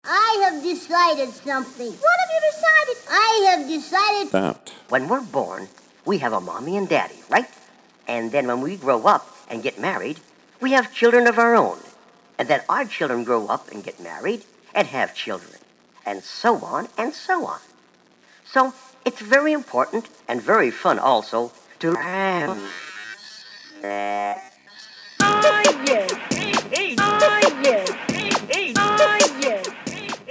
I have decided something. What have you decided? I have decided that when we're born, we have a mommy and daddy, right? And then when we grow up and get married, we have children of our own. And then our children grow up and get married and have children. And so on and so on. So it's very important and very fun also to...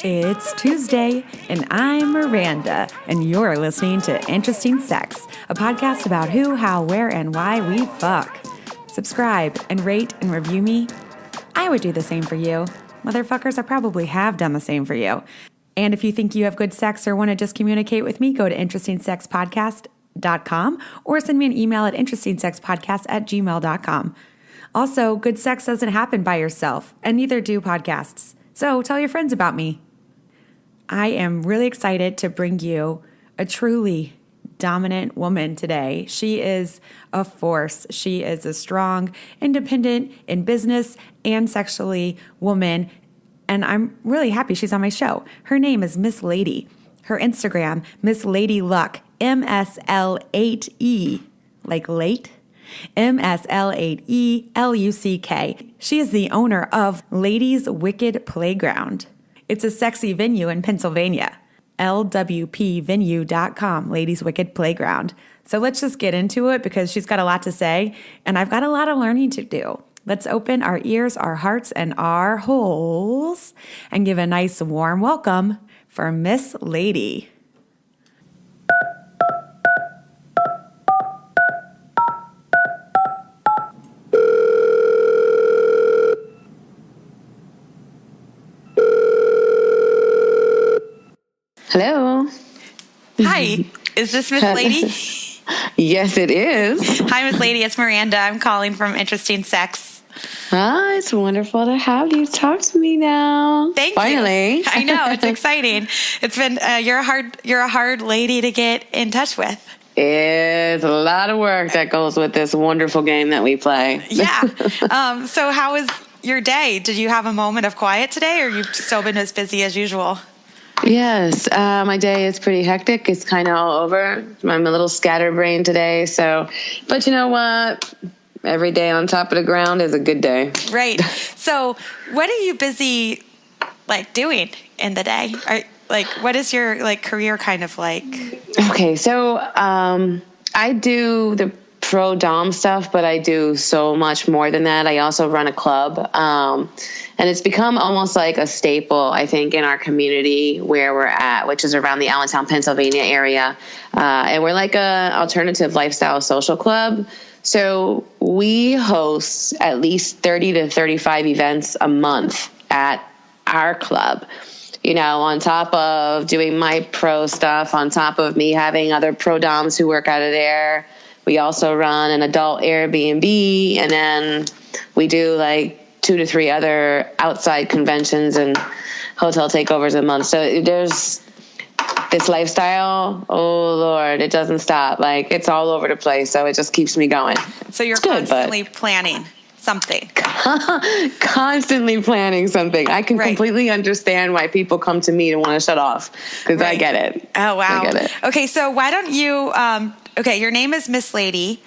It's Tuesday, and I'm Miranda, and you're listening to Interesting Sex, a podcast about who, how, where, and why we fuck. Subscribe and rate and review me. I would do the same for you. Motherfuckers, I probably have done the same for you. And if you think you have good sex or want to just communicate with me, go to interestingsexpodcast.com or send me an email at interestingsexpodcast@gmail.com. Also, good sex doesn't happen by yourself, and neither do podcasts. So tell your friends about me. I am really excited to bring you a truly dominant woman today. She is a force. She is a strong, independent, in business and sexually woman. And I'm really happy she's on my show. Her name is Miss Lady. Her Instagram, Miss Lady Luck, MSL8E, like late, MSL8ELUCK. She is the owner of Ladies Wicked Playground. It's a sexy venue in Pennsylvania. LWPvenue.com, Ladies Wicked Playground. So let's just get into it because she's got a lot to say, and I've got a lot of learning to do. Let's open our ears, our hearts, and our holes and give a nice warm welcome for Miss Lady. Hello. Hi, is this Miss Lady? Yes, it is. Hi, Miss Lady. It's Miranda. I'm calling from Interesting Sex. It's wonderful to have you talk to me now. Finally. You. I know, it's exciting. It's been you're a hard lady to get in touch with. It's a lot of work that goes with this wonderful game that we play. Yeah. So how was your day? Did you have a moment of quiet today, or you've still been as busy as usual? Yes, my day is pretty hectic. It's kind of all over. I'm a little scatterbrained today. But you know what? Every day on top of the ground is a good day. Right. So what are you busy doing in the day? What is your career kind of like? Okay, so I do the pro dom stuff, but I do so much more than that. I also run a club, and it's become almost like a staple, I think, in our community where we're at, which is around the Allentown, Pennsylvania area, and we're like a alternative lifestyle social club. So we host at least 30 to 35 events a month at our club. You know, on top of doing my pro stuff, on top of me having other pro doms who work out of there. We also run an adult Airbnb, and then we do 2 to 3 other outside conventions and hotel takeovers a month. So there's this lifestyle. Oh Lord, it doesn't stop. It's all over the place. So it just keeps me going. So you're constantly planning something. Constantly planning something. I can completely understand why people come to me to want to shut off, because I get it. Oh, wow. I get it. Okay, so why don't you, your name is Miss Lady,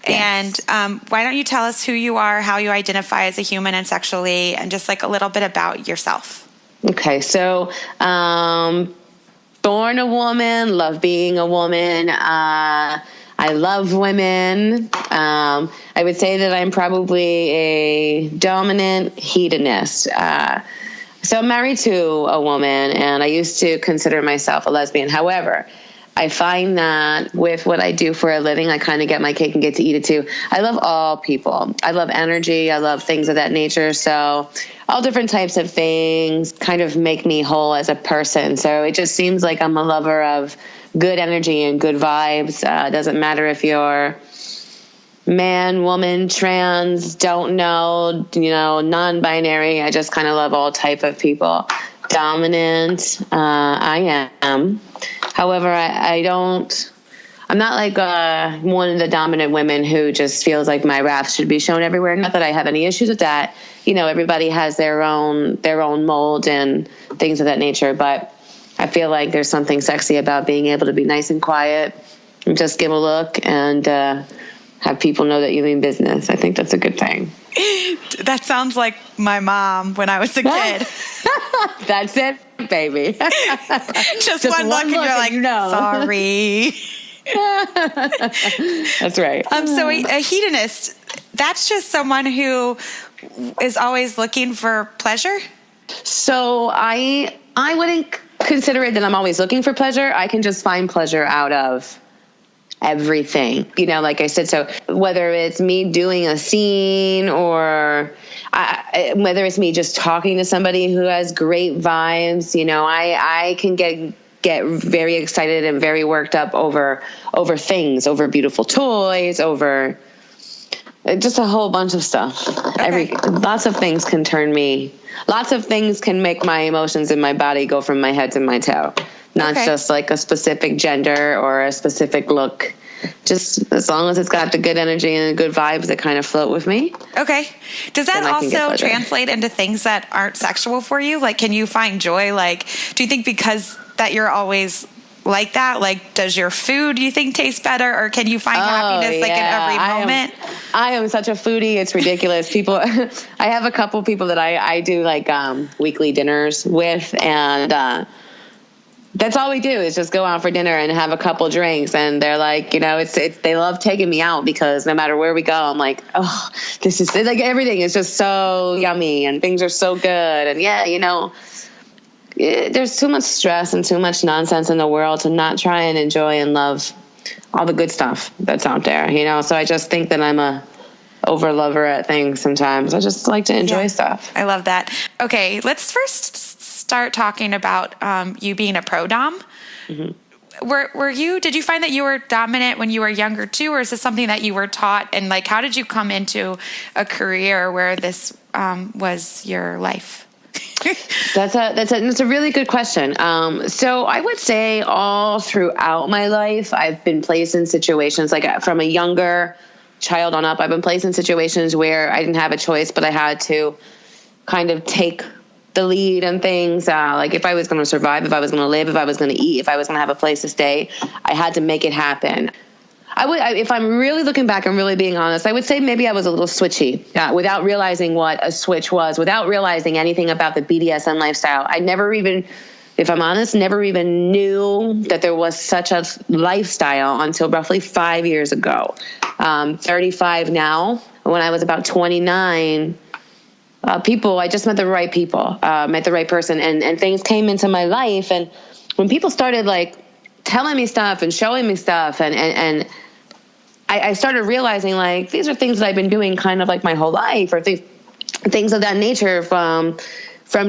yes. And why don't you tell us who you are, how you identify as a human and sexually, and just a little bit about yourself. Okay, so born a woman, love being a woman. I love women. I would say that I'm probably a dominant hedonist. So I'm married to a woman, and I used to consider myself a lesbian. However, I find that with what I do for a living, I kind of get my cake and get to eat it too. I love all people. I love energy. I love things of that nature. So all different types of things kind of make me whole as a person. So it just seems like I'm a lover of good energy and good vibes. It doesn't matter if you're man, woman, trans, don't know, non-binary. I just kind of love all type of people. Dominant, I am. However, I don't I'm not like one of the dominant women who just feels like my wrath should be shown everywhere. Not that I have any issues with that. You know, everybody has their own mold and things of that nature. But I feel like there's something sexy about being able to be nice and quiet and just give a look and have people know that you mean business. I think that's a good thing. That sounds like my mom when I was a kid. That's it, baby. Just one look and you're like, sorry. That's right. So a hedonist, that's just someone who is always looking for pleasure? So I wouldn't consider it that I'm always looking for pleasure. I can just find pleasure out of everything, you know, like I said. So whether it's me doing a scene or whether it's me just talking to somebody who has great vibes, you know, I can get very excited and very worked up over things, over beautiful toys, over just a whole bunch of stuff. Okay. Lots of things can turn me. Lots of things can make my emotions in my body go from my head to my toe. Not just like a specific gender or a specific look. Just as long as it's got the good energy and the good vibes that kind of float with me. Okay. Does that also translate into things that aren't sexual for you? Like, can you find joy? Like, do you think because that you're always like that, like, does your food, do you think, taste better? Or can you find happiness like in every moment? I am such a foodie. It's ridiculous. People, I have a couple people that I do like weekly dinners with, and that's all we do is just go out for dinner and have a couple drinks. And they're like, you know, they love taking me out because no matter where we go, I'm like, oh, this is like everything is just so yummy and things are so good. And yeah, you know, there's too much stress and too much nonsense in the world to not try and enjoy and love all the good stuff that's out there, you know? So I just think that I'm a over lover at things sometimes. I just like to enjoy stuff. I love that. Okay, let's first start talking about you being a pro dom. Mm-hmm. Did you find that you were dominant when you were younger too, or is this something that you were taught? And like, how did you come into a career where this was your life? That's a really good question. So I would say all throughout my life, I've been placed in situations like from a younger child on up. I've been placed in situations where I didn't have a choice, but I had to kind of take the lead and things. Like if I was going to survive, if I was going to live, if I was going to eat, if I was going to have a place to stay, I had to make it happen. If I'm really looking back and really being honest, I would say maybe I was a little switchy without realizing what a switch was, without realizing anything about the BDSM lifestyle. I never even, if I'm honest, never even knew that there was such a lifestyle until roughly 5 years ago. 35 now. When I was about 29, I just met the right people, met the right person, and things came into my life. And when people started like telling me stuff and showing me stuff, and I started realizing like these are things that I've been doing kind of like my whole life, or things of that nature, from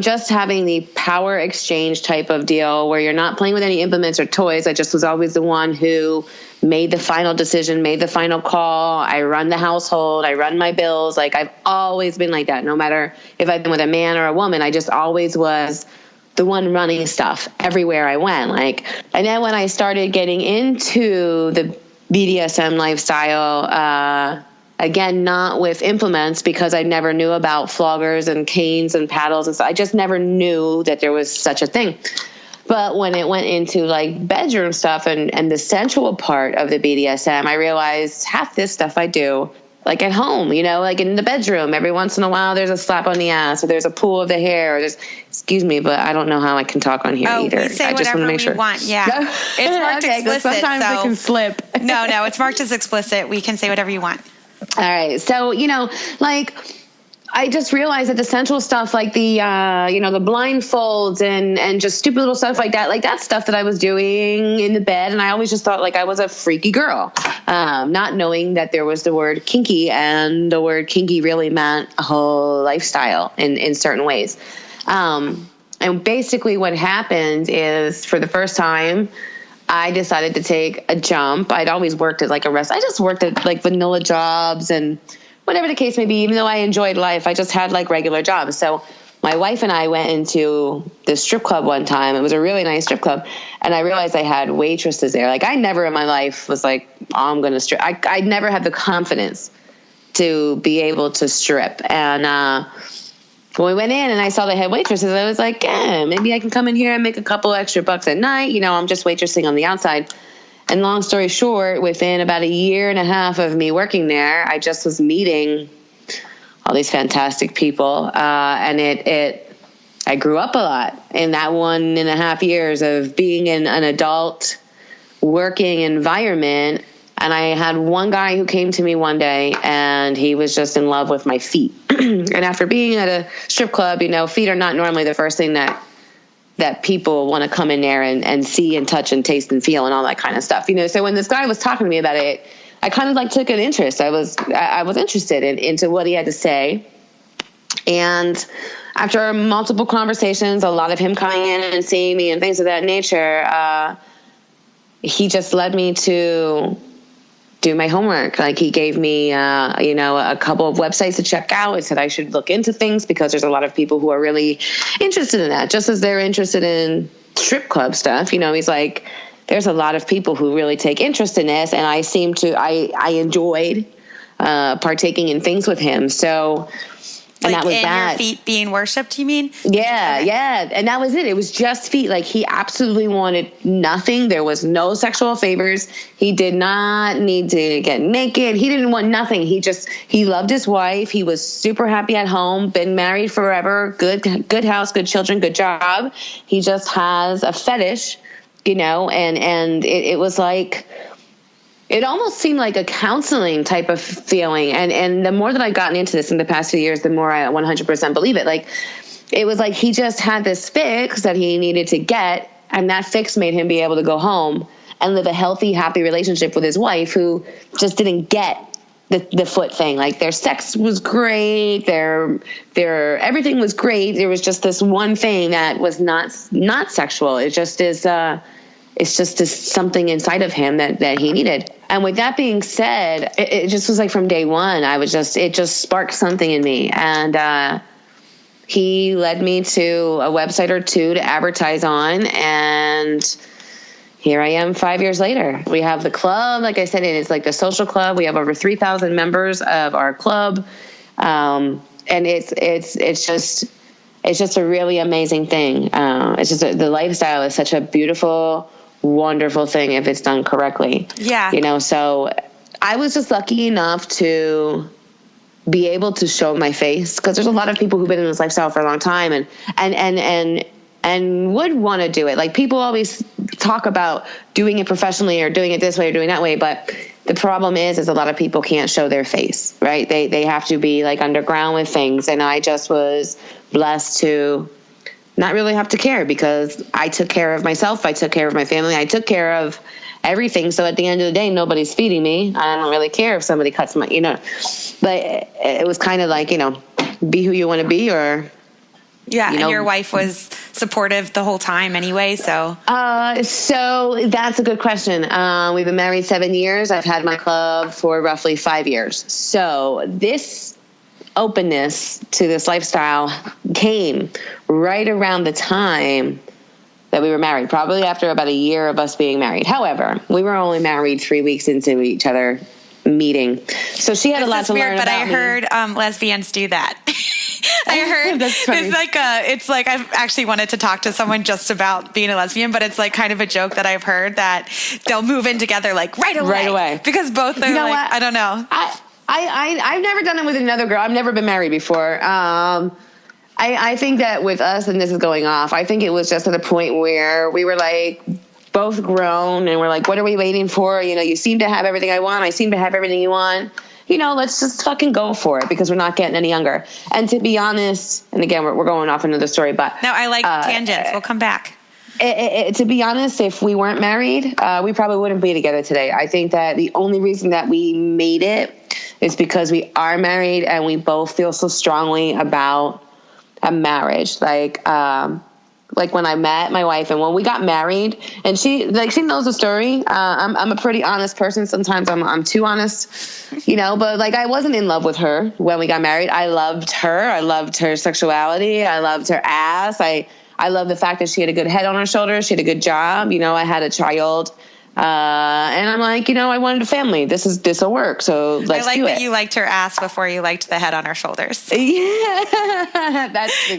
just having the power exchange type of deal where you're not playing with any implements or toys. I just was always the one who made the final decision, made the final call. I run the household. I run my bills. Like I've always been like that. No matter if I've been with a man or a woman, I just always was the one running stuff everywhere I went. And then when I started getting into the BDSM lifestyle, again, not with implements because I never knew about floggers and canes and paddles and stuff. I just never knew that there was such a thing. But when it went into like bedroom stuff and the sensual part of the BDSM, I realized half this stuff I do like at home, you know, like in the bedroom. Every once in a while, there's a slap on the ass, or there's a pull of the hair, or there's, excuse me, but I don't know how I can talk on here either. We say I just want to make sure. Want. Yeah, it's marked explicit. Sometimes it can slip. No, it's marked as explicit. We can say whatever you want. All right. So, you know, like I just realized that the sensual stuff, like the, the blindfolds and just stupid little stuff like that stuff that I was doing in the bed. And I always just thought like I was a freaky girl, not knowing that there was the word kinky, and the word kinky really meant a whole lifestyle in certain ways. And basically what happened is, for the first time, I decided to take a jump. I'd always worked at like a restaurant. I just worked at like vanilla jobs and whatever the case may be. Even though I enjoyed life, I just had like regular jobs. So my wife and I went into this strip club one time. It was a really nice strip club. And I realized I had waitresses there. Like, I never in my life was like, oh, I'm going to strip. I never had the confidence to be able to strip. And when we went in and I saw the head waitresses, I was like, maybe I can come in here and make a couple extra bucks at night. You know, I'm just waitressing on the outside. And long story short, within about a year and a half of me working there, I just was meeting all these fantastic people. And I grew up a lot in that 1.5 years of being in an adult working environment. And I had one guy who came to me one day and he was just in love with my feet. And after being at a strip club, you know, feet are not normally the first thing that people want to come in there and see and touch and taste and feel and all that kind of stuff. You know, so when this guy was talking to me about it, I kind of like took an interest. I was interested into what he had to say. And after multiple conversations, a lot of him coming in and seeing me and things of that nature, he just led me to do my homework. Like, he gave me, a couple of websites to check out. He said I should look into things because there's a lot of people who are really interested in that, just as they're interested in strip club stuff. You know, he's like, there's a lot of people who really take interest in this, and I enjoyed partaking in things with him. So, and like, that was and that. your feet being worshipped, you mean? Yeah. And that was it. It was just feet. Like, he absolutely wanted nothing. There was no sexual favors. He did not need to get naked. He didn't want nothing. He loved his wife. He was super happy at home, been married forever, good house, good children, good job. He just has a fetish, you know, and it was like, it almost seemed like a counseling type of feeling. And the more that I've gotten into this in the past few years, the more I 100% believe it. Like, it was like he just had this fix that he needed to get, and that fix made him be able to go home and live a healthy, happy relationship with his wife, who just didn't get the foot thing. Like, their sex was great, their everything was great. There was just this one thing that was not sexual. It just is it's just something inside of him that he needed. And with that being said, it just was like from day one, it just sparked something in me. And he led me to a website or two to advertise on. And here I am 5 years later. We have the club, like I said, it's like the social club. We have over 3,000 members of our club. And it's just a really amazing thing. It's just the lifestyle is such a beautiful, wonderful thing if it's done correctly. Yeah. You know, so I was just lucky enough to be able to show my face, because there's a lot of people who've been in this lifestyle for a long time and would want to do it. Like, people always talk about doing it professionally or doing it this way or doing that way, but the problem is a lot of people can't show their face, right? They have to be like underground with things. And I just was blessed to not really have to care, because I took care of myself. I took care of my family. I took care of everything. So at the end of the day, nobody's feeding me. I don't really care if somebody cuts my, but it was kind of like, be who you want to be, or. Yeah. And your wife was supportive the whole time anyway. So that's a good question. We've been married 7 years. I've had my club for roughly 5 years. So this openness to this lifestyle came right around the time that we were married, probably after about a year of us being married. However, we were only married 3 weeks into each other meeting. So she had a lot to learn about me. But I heard lesbians do that. I heard it's like I've actually wanted to talk to someone just about being a lesbian, but it's like kind of a joke that I've heard that they'll move in together like right away. Because both are I don't know. I've never done it with another girl. I've never been married before. I think that with us, and this is going off, I think it was just at a point where we were like both grown and we're like, what are we waiting for? You seem to have everything I want. I seem to have everything you want. Let's just fucking go for it, because we're not getting any younger. And to be honest, and again, we're going off another story, but no, I like tangents. We'll come back. To be honest, if we weren't married, we probably wouldn't be together today. I think that the only reason that we made it is because we are married and we both feel so strongly about a marriage. Like like when I met my wife and when we got married, and she knows the story. I'm a pretty honest person. Sometimes I'm too honest, but like I wasn't in love with her when we got married. I loved her. I loved her sexuality. I loved her ass. I loved the fact that she had a good head on her shoulders. She had a good job. I had a child. And I'm like, I wanted a family. This will work. So let's do it. I like that you liked her ass before you liked the head on her shoulders. Yeah.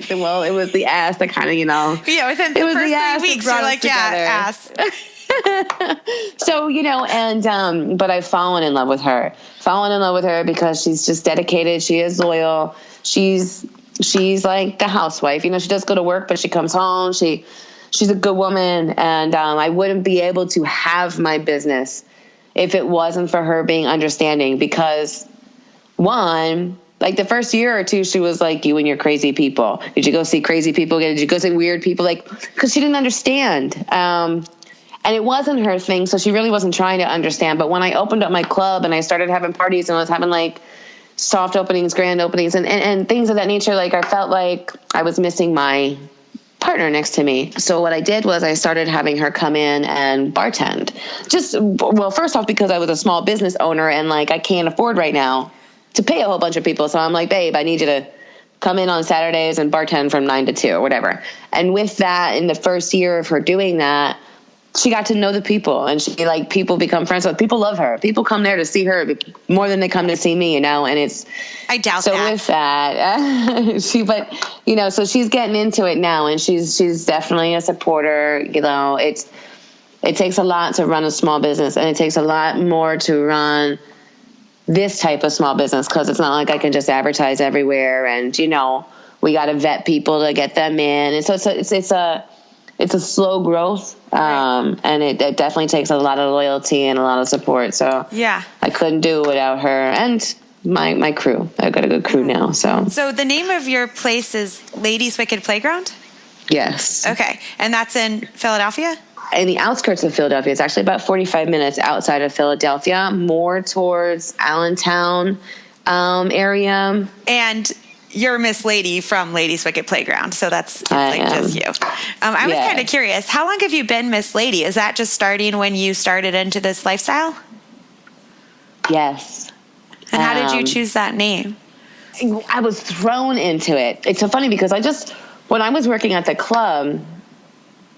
Well, it was the ass that kind of, Yeah, within the first 3 weeks, you're like, yeah, ass. So, but I've fallen in love with her. Because she's just dedicated. She is loyal. She's like the housewife. She does go to work, but she comes home. She's a good woman, and I wouldn't be able to have my business if it wasn't for her being understanding. Because, one, like the first year or two, she was like, you and your crazy people. Did you go see crazy people again? Did you go see weird people? Because she didn't understand. And it wasn't her thing, so she really wasn't trying to understand. But when I opened up my club and I started having parties and I was having like soft openings, grand openings, and things of that nature, like I felt like I was missing my partner next to me. So what I did was I started having her come in and bartend. First off, because I was a small business owner and like I can't afford right now to pay a whole bunch of people. So I'm like, babe, I need you to come in on Saturdays and bartend from 9 to 2 or whatever. And with that, in the first year of her doing that, she got to know the people, and people become friends with. People love her. People come there to see her more than they come to see me, and I doubt that. So with that, so she's getting into it now, and she's definitely a supporter. It takes a lot to run a small business, and it takes a lot more to run this type of small business, because it's not like I can just advertise everywhere, and we got to vet people to get them in, and so it's a slow growth, and it definitely takes a lot of loyalty and a lot of support. So yeah, I couldn't do it without her and my crew. I've got a good crew now. So the name of your place is Ladies Wicked Playground? Yes. Okay, and that's in Philadelphia? In the outskirts of Philadelphia. It's actually about 45 minutes outside of Philadelphia, more towards Allentown area. And you're Miss Lady from Ladies Wicked Playground, so that's just you. I was kind of curious, how long have you been Miss Lady? Is that just starting when you started into this lifestyle? Yes. And how did you choose that name? I was thrown into it. It's so funny because when I was working at the club,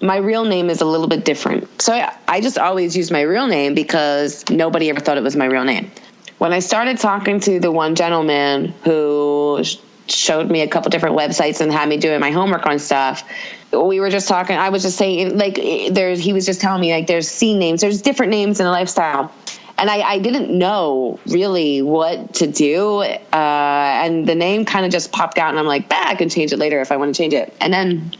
my real name is a little bit different. So I just always used my real name because nobody ever thought it was my real name. When I started talking to the one gentleman who showed me a couple different websites and had me doing my homework on stuff, we were just talking. I was just saying, he was just telling me, there's scene names, there's different names in a lifestyle. And I didn't know really what to do. And the name kind of just popped out, and I'm like, I can change it later if I want to change it. And then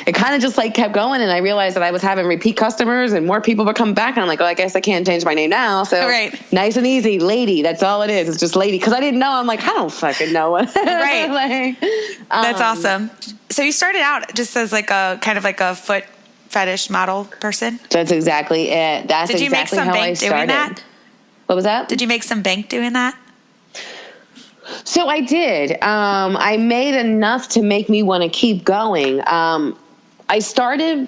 it kind of just kept going. And I realized that I was having repeat customers and more people were coming back. And I'm like, I guess I can't change my name now. So Nice and easy, Lady. That's all it is. It's just Lady. Cause I didn't know. I'm like, I don't fucking know. Right. That's awesome. So you started out just as a kind of a foot fetish model person. That's exactly it. Did you make some bank doing that? What was that? Did you make some bank doing that? So I did. I made enough to make me want to keep going. I started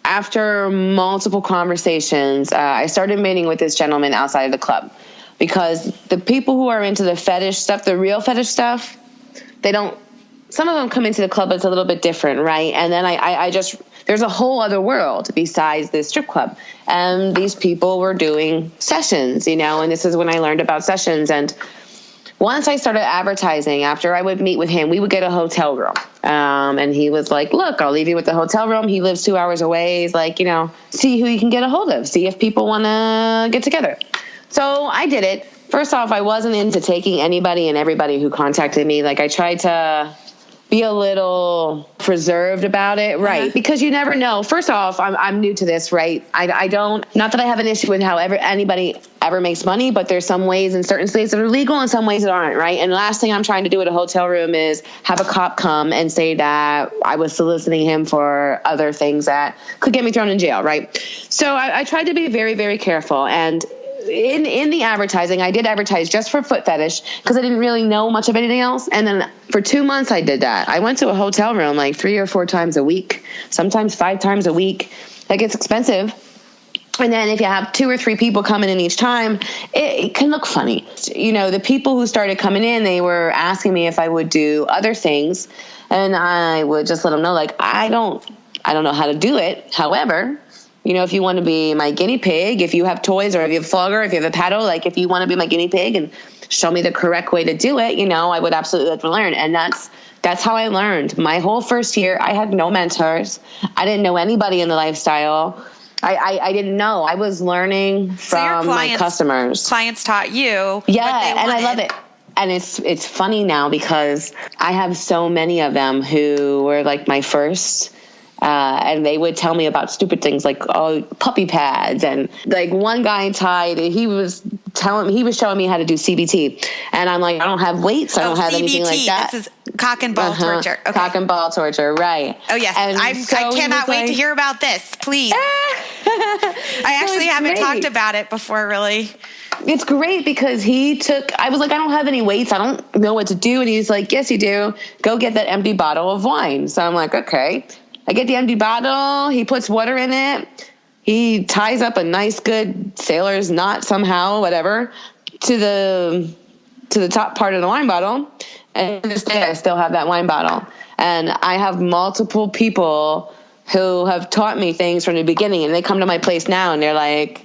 after multiple conversations. I started meeting with this gentleman outside of the club because the people who are into the fetish stuff, the real fetish stuff, some of them come into the club, but it's a little bit different, right? And then there's a whole other world besides this strip club. And these people were doing sessions, and this is when I learned about sessions. And once I started advertising, after I would meet with him, we would get a hotel room. And he was like, look, I'll leave you with the hotel room. He lives 2 hours away. He's like, see who you can get a hold of, see if people want to get together. So I did it. First off, I wasn't into taking anybody and everybody who contacted me. I tried to be a little preserved about it, right? Because you never know. First off, I'm new to this, right? I don't, not that I have an issue with how anybody ever makes money, but there's some ways in certain states that are legal and some ways that aren't, right? And the last thing I'm trying to do at a hotel room is have a cop come and say that I was soliciting him for other things that could get me thrown in jail, right? So I tried to be very, very careful. And in the advertising, I did advertise just for foot fetish because I didn't really know much of anything else. And then for 2 months I did that. I went to a hotel room like 3 or 4 times a week, sometimes 5 times a week. That gets expensive. And then if you have 2 or 3 people coming in each time, it can look funny. You know, the people who started coming in, they were asking me if I would do other things. And I would just let them know, like, I don't know how to do it. However, you know, if you want to be my guinea pig, if you have toys or if you have a flogger, if you have a paddle, like if you want to be my guinea pig and show me the correct way to do it, you know, I would absolutely love to learn. And that's how I learned. My whole first year, I had no mentors. I didn't know anybody in the lifestyle. I didn't know. I was learning from my customers. Clients taught you. Yeah, and I love it. And it's funny now because I have so many of them who were like my first, and they would tell me about stupid things like puppy pads, and like one guy he was showing me how to do CBT, and I'm like, I don't have weights, I don't have CBT, anything like that. This is cock and ball torture. Okay. Cock and ball torture, right? Oh yes, I cannot wait to hear about this. Please. I actually haven't talked about it before, really. It's great because I was like, I don't have any weights. I don't know what to do. And he's like, yes, you do. Go get that empty bottle of wine. So I'm like, okay. I get the empty bottle. He puts water in it. He ties up a nice, good sailor's knot somehow, whatever, to the top part of the wine bottle. And to this day, I still have that wine bottle. And I have multiple people who have taught me things from the beginning, and they come to my place now and they're like,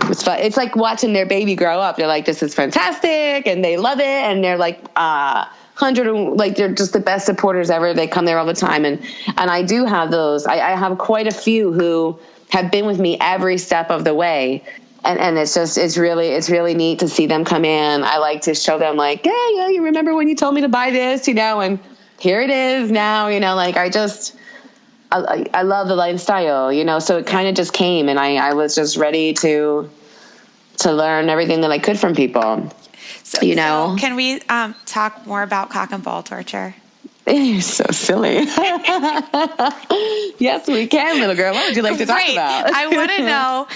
it's like watching their baby grow up. They're like, this is fantastic, and they love it, and they're like they're just the best supporters ever. They come there all the time, and I do have those. I have quite a few who have been with me every step of the way, and it's really neat to see them come in. I like to show them like, hey, you remember when you told me to buy this, you know, and here it is now, you know, like I love the lifestyle, you know, so it kind of just came, and I was just ready to learn everything that I could from people, you know. So can we talk more about cock and ball torture? You're so silly. Yes, we can, little girl. What would you like to talk about? I want to know.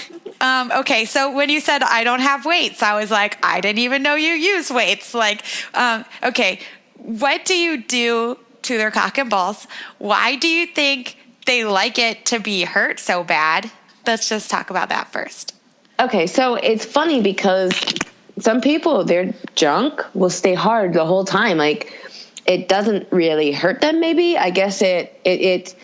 Okay, so when you said I don't have weights, I was like, I didn't even know you use weights. Like, okay, what do you do to their cock and balls? Why do you think they like it to be hurt so bad? Let's just talk about that first. Okay, so it's funny because some people, their junk will stay hard the whole time. Like, it doesn't really hurt them, maybe. I guess it's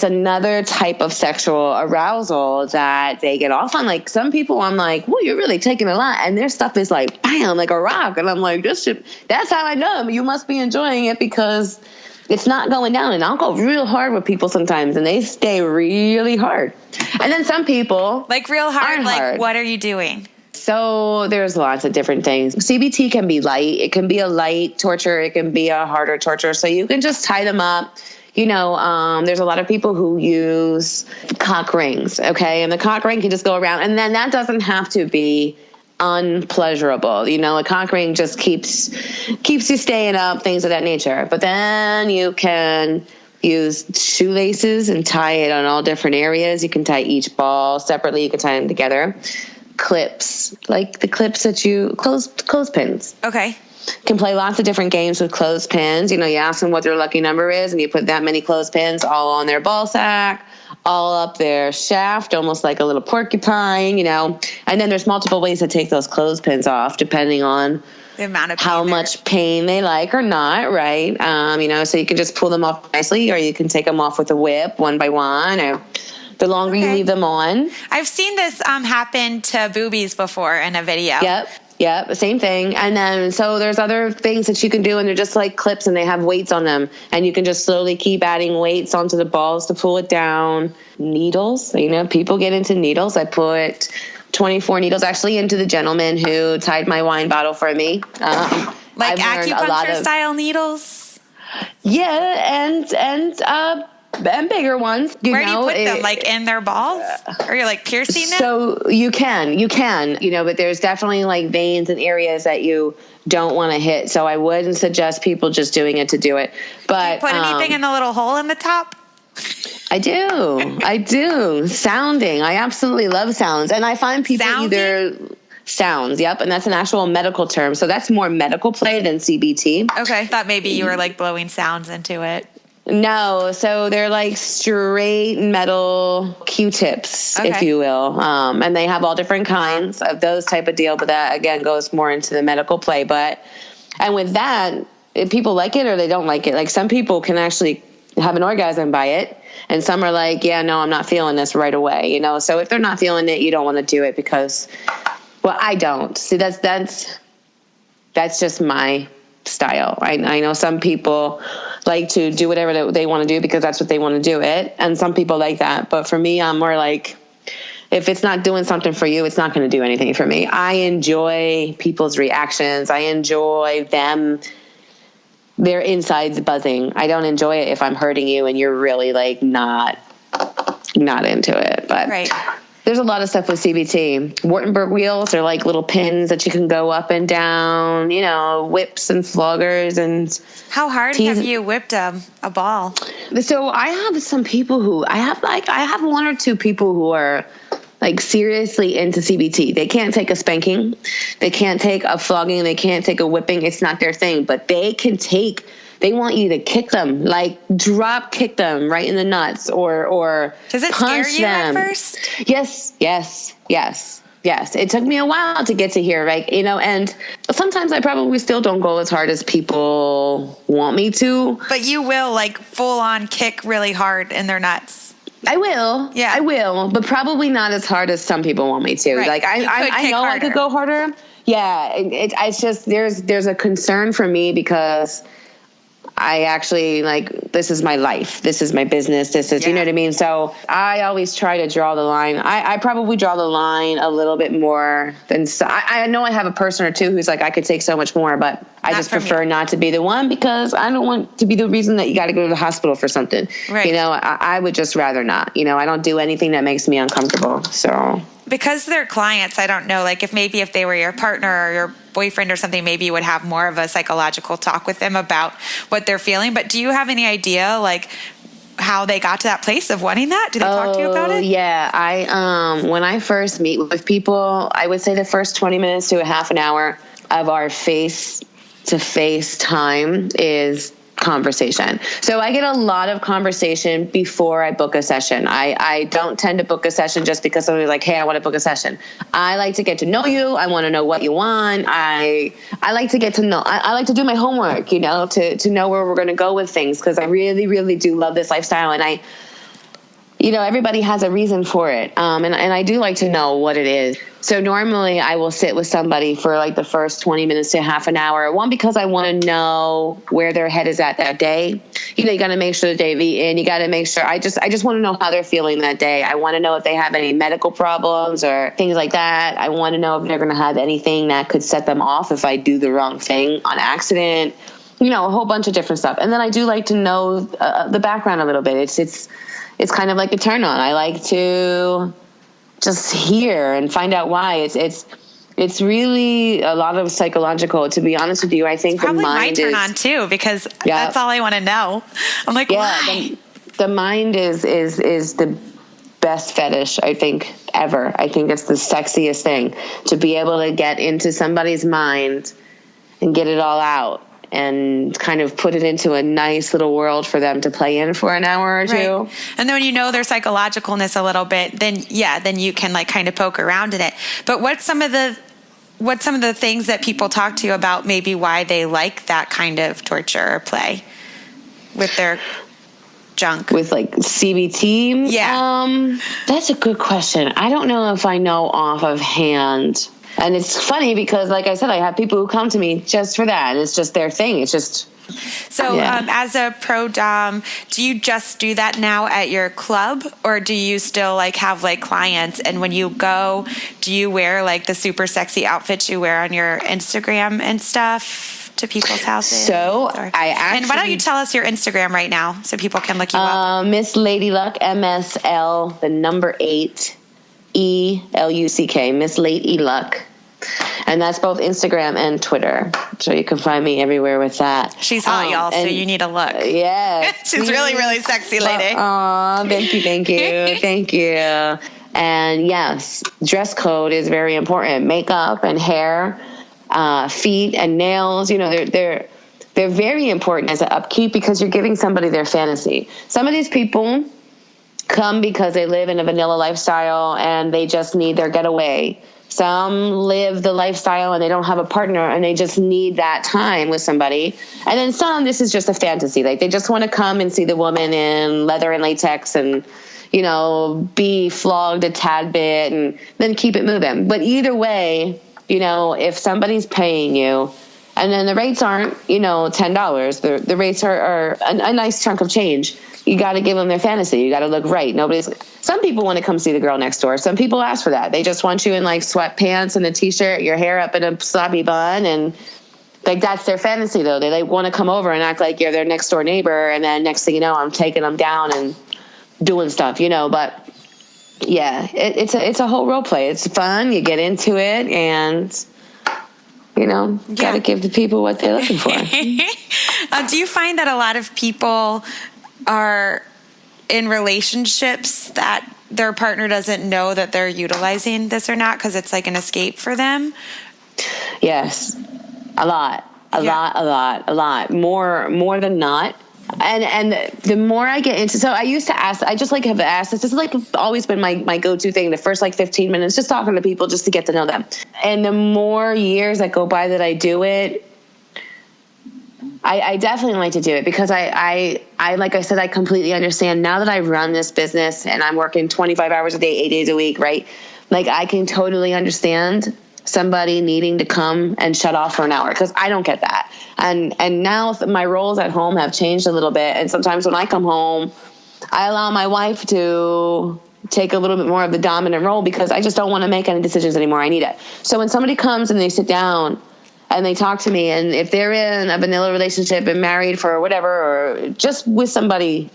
another type of sexual arousal that they get off on. Like, some people, I'm like, well, you're really taking a lot, and their stuff is like, bam, like a rock. And I'm like, that's how I know. You must be enjoying it because it's not going down. And I'll go real hard with people sometimes, and they stay really hard. And then some people, like real hard, like hard. What are you doing? So there's lots of different things. CBT can be light. It can be a light torture. It can be a harder torture. So you can just tie them up. You know, there's a lot of people who use cock rings, okay? And the cock ring can just go around. And then that doesn't have to be unpleasurable. You know, a cock ring just keeps you staying up, things of that nature. But then you can use shoelaces and tie it on all different areas. You can tie each ball separately. You can tie them together. Clips, like the clips that you clothespins. Okay. Can play lots of different games with clothespins. You know, you ask them what their lucky number is, and you put that many clothespins all on their ball sack, all up their shaft, almost like a little porcupine, you know. And then there's multiple ways to take those clothespins off, depending on the amount of how much pain they like or not, right? You know, so you can just pull them off nicely, or you can take them off with a whip one by one, or the longer you leave them on. I've seen this happen to boobies before in a video. Yep, same thing. And then so there's other things that you can do, and they're just like clips, and they have weights on them, and you can just slowly keep adding weights onto the balls to pull it down. Needles, you know, people get into needles. I put 24 needles actually into the gentleman who tied my wine bottle for me. Like acupuncture style needles? Yeah, and bigger ones. Where do you put them? Like in their balls? Or you're like piercing them? So you can, you know, but there's definitely like veins and areas that you don't want to hit. So I wouldn't suggest people just doing it to do it. But do you put anything in the little hole in the top? I do. Sounding. I absolutely love sounds. And I find people sounds. Yep. And that's an actual medical term. So that's more medical play than CBT. Okay. Thought maybe you were like blowing sounds into it. No, so they're like straight metal Q-tips, if you will. And they have all different kinds of those type of deal. But that, again, goes more into the medical play. And with that, if people like it or they don't like it. Like some people can actually have an orgasm by it. And some are like, yeah, no, I'm not feeling this right away. You know, so if they're not feeling it, you don't want to do it because, well, I don't. See, that's just my style. I know some people like to do whatever they want to do because that's what they want to do it. And some people like that. But for me, I'm more like, if it's not doing something for you, it's not going to do anything for me. I enjoy people's reactions. I enjoy their insides buzzing. I don't enjoy it if I'm hurting you and you're really like not into it. But right. There's a lot of stuff with CBT. Wartenberg wheels are like little pins that you can go up and down, you know, whips and floggers. And how hard have you whipped a ball? So I have some people I have one or two people who are like seriously into CBT. They can't take a spanking. They can't take a flogging. They can't take a whipping. It's not their thing, but they want you to kick them, like drop kick them right in the nuts or does it punch scare you them. at first? Yes. It took me a while to get to here, right? You know, and sometimes I probably still don't go as hard as people want me to. But you will like full on kick really hard in their nuts. I will. Yeah. I will, but probably not as hard as some people want me to. Right. Like I know harder. I could go harder. Yeah. It's just, there's a concern for me because I actually like, this is my life. This is my business. This is, you know what I mean? So I always try to draw the line. I probably draw the line a little bit more than, I know I have a person or two who's like, I could take so much more, but I just prefer not to be the one because I don't want to be the reason that you got to go to the hospital for something. Right. You know, I would just rather not, you know, I don't do anything that makes me uncomfortable. So because they're clients, I don't know, like if they were your partner or your boyfriend or something, maybe you would have more of a psychological talk with them about what they're feeling. But do you have any idea like how they got to that place of wanting that? Do they talk to you about it? Yeah. When I first meet with people, I would say the first 20 minutes to a half an hour of our face-to-face time is conversation. So I get a lot of conversation before I book a session. I don't tend to book a session just because somebody's like, hey, I want to book a session. I like to get to know you. I want to know what you want. I like to get to know, I like to do my homework, you know, to know where we're going to go with things. Cause I really, really do love this lifestyle. And you know, everybody has a reason for it. And I do like to know what it is. So normally I will sit with somebody for like the first 20 minutes to half an hour. One, because I want to know where their head is at that day. You know, you got to make sure that they've eaten. You got to make sure. I just want to know how they're feeling that day. I want to know if they have any medical problems or things like that. I want to know if they're going to have anything that could set them off if I do the wrong thing on accident. You know, a whole bunch of different stuff. And then I do like to know the background a little bit. It's kind of like a turn on. I like to just hear and find out why. It's really a lot of psychological. To be honest with you, I think it's probably my turn on too because that's all I want to know. I'm like, why? The mind is the best fetish I think ever. I think it's the sexiest thing to be able to get into somebody's mind and get it all out. And kind of put it into a nice little world for them to play in for an hour or two. Right. And then when you know their psychologicalness a little bit, then you can like kind of poke around in it. But what's some of the things that people talk to you about maybe why they like that kind of torture or play with their junk? With like CBT? Yeah. That's a good question. I don't know if I know off of hand. And it's funny because, like I said, I have people who come to me just for that. And it's just their thing. It's just... So as a pro dom, do you just do that now at your club? Or do you still like have like clients? And when you go, do you wear like the super sexy outfits you wear on your Instagram and stuff to people's houses? So I actually... And why don't you tell us your Instagram right now so people can look you up? Miss Lady Luck, MSL, the number 8. E-L-U-C-K, Miss Lady Luck. And that's both Instagram and Twitter. So you can find me everywhere with that. She's hot, y'all, so you need a look. Yes. She's really, really sexy lady. Oh, thank you. Thank you. And yes, dress code is very important. Makeup and hair, feet and nails, they're very important as an upkeep because you're giving somebody their fantasy. Some of these people come because they live in a vanilla lifestyle and they just need their getaway. Some live the lifestyle and they don't have a partner and they just need that time with somebody. And then some, this is just a fantasy. Like they just want to come and see the woman in leather and latex and, be flogged a tad bit and then keep it moving. But either way, if somebody's paying you and then the rates aren't, $10, the rates are a nice chunk of change. You got to give them their fantasy. You got to look right. Some people want to come see the girl next door. Some people ask for that. They just want you in like sweatpants and a t-shirt, your hair up in a sloppy bun. And like, that's their fantasy though. They want to come over and act like you're their next door neighbor. And then next thing you know, I'm taking them down and doing stuff, but yeah, it's a whole role play. It's fun. You get into it and, got to give the people what they're looking for. Do you find that a lot of people are in relationships that their partner doesn't know that they're utilizing this or not because it's like an escape for them? Yes, a lot, more than not. And the more I get into, so I used to ask, I just like have asked this. This is like always been my go-to thing. The first like 15 minutes, just talking to people just to get to know them. And the more years that go by that I do it, I definitely like to do it because I like I said, I completely understand now that I run this business and I'm working 25 hours a day, 8 days a week, right? Like I can totally understand somebody needing to come and shut off for an hour because I don't get that. And now my roles at home have changed a little bit. And sometimes when I come home, I allow my wife to take a little bit more of the dominant role because I just don't want to make any decisions anymore. I need it. So when somebody comes and they sit down and they talk to me, and if they're in a vanilla relationship and married for whatever, or just with somebody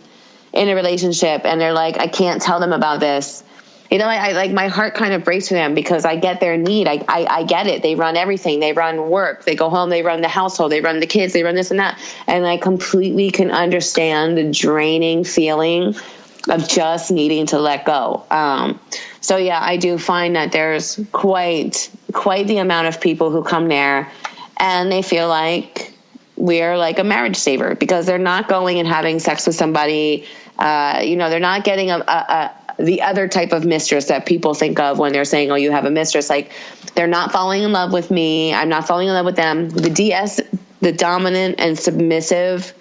in a relationship and they're like, I can't tell them about this. I like my heart kind of breaks for them because I get their need. I get it. They run everything. They run work. They go home. They run the household. They run the kids. They run this and that. And I completely can understand the draining feeling of just needing to let go. So yeah, I do find that there's quite the amount of people who come there and they feel like we're like a marriage saver because they're not going and having sex with somebody. They're not getting the other type of mistress that people think of when they're saying, oh, you have a mistress. Like they're not falling in love with me. I'm not falling in love with them. The dominant and submissive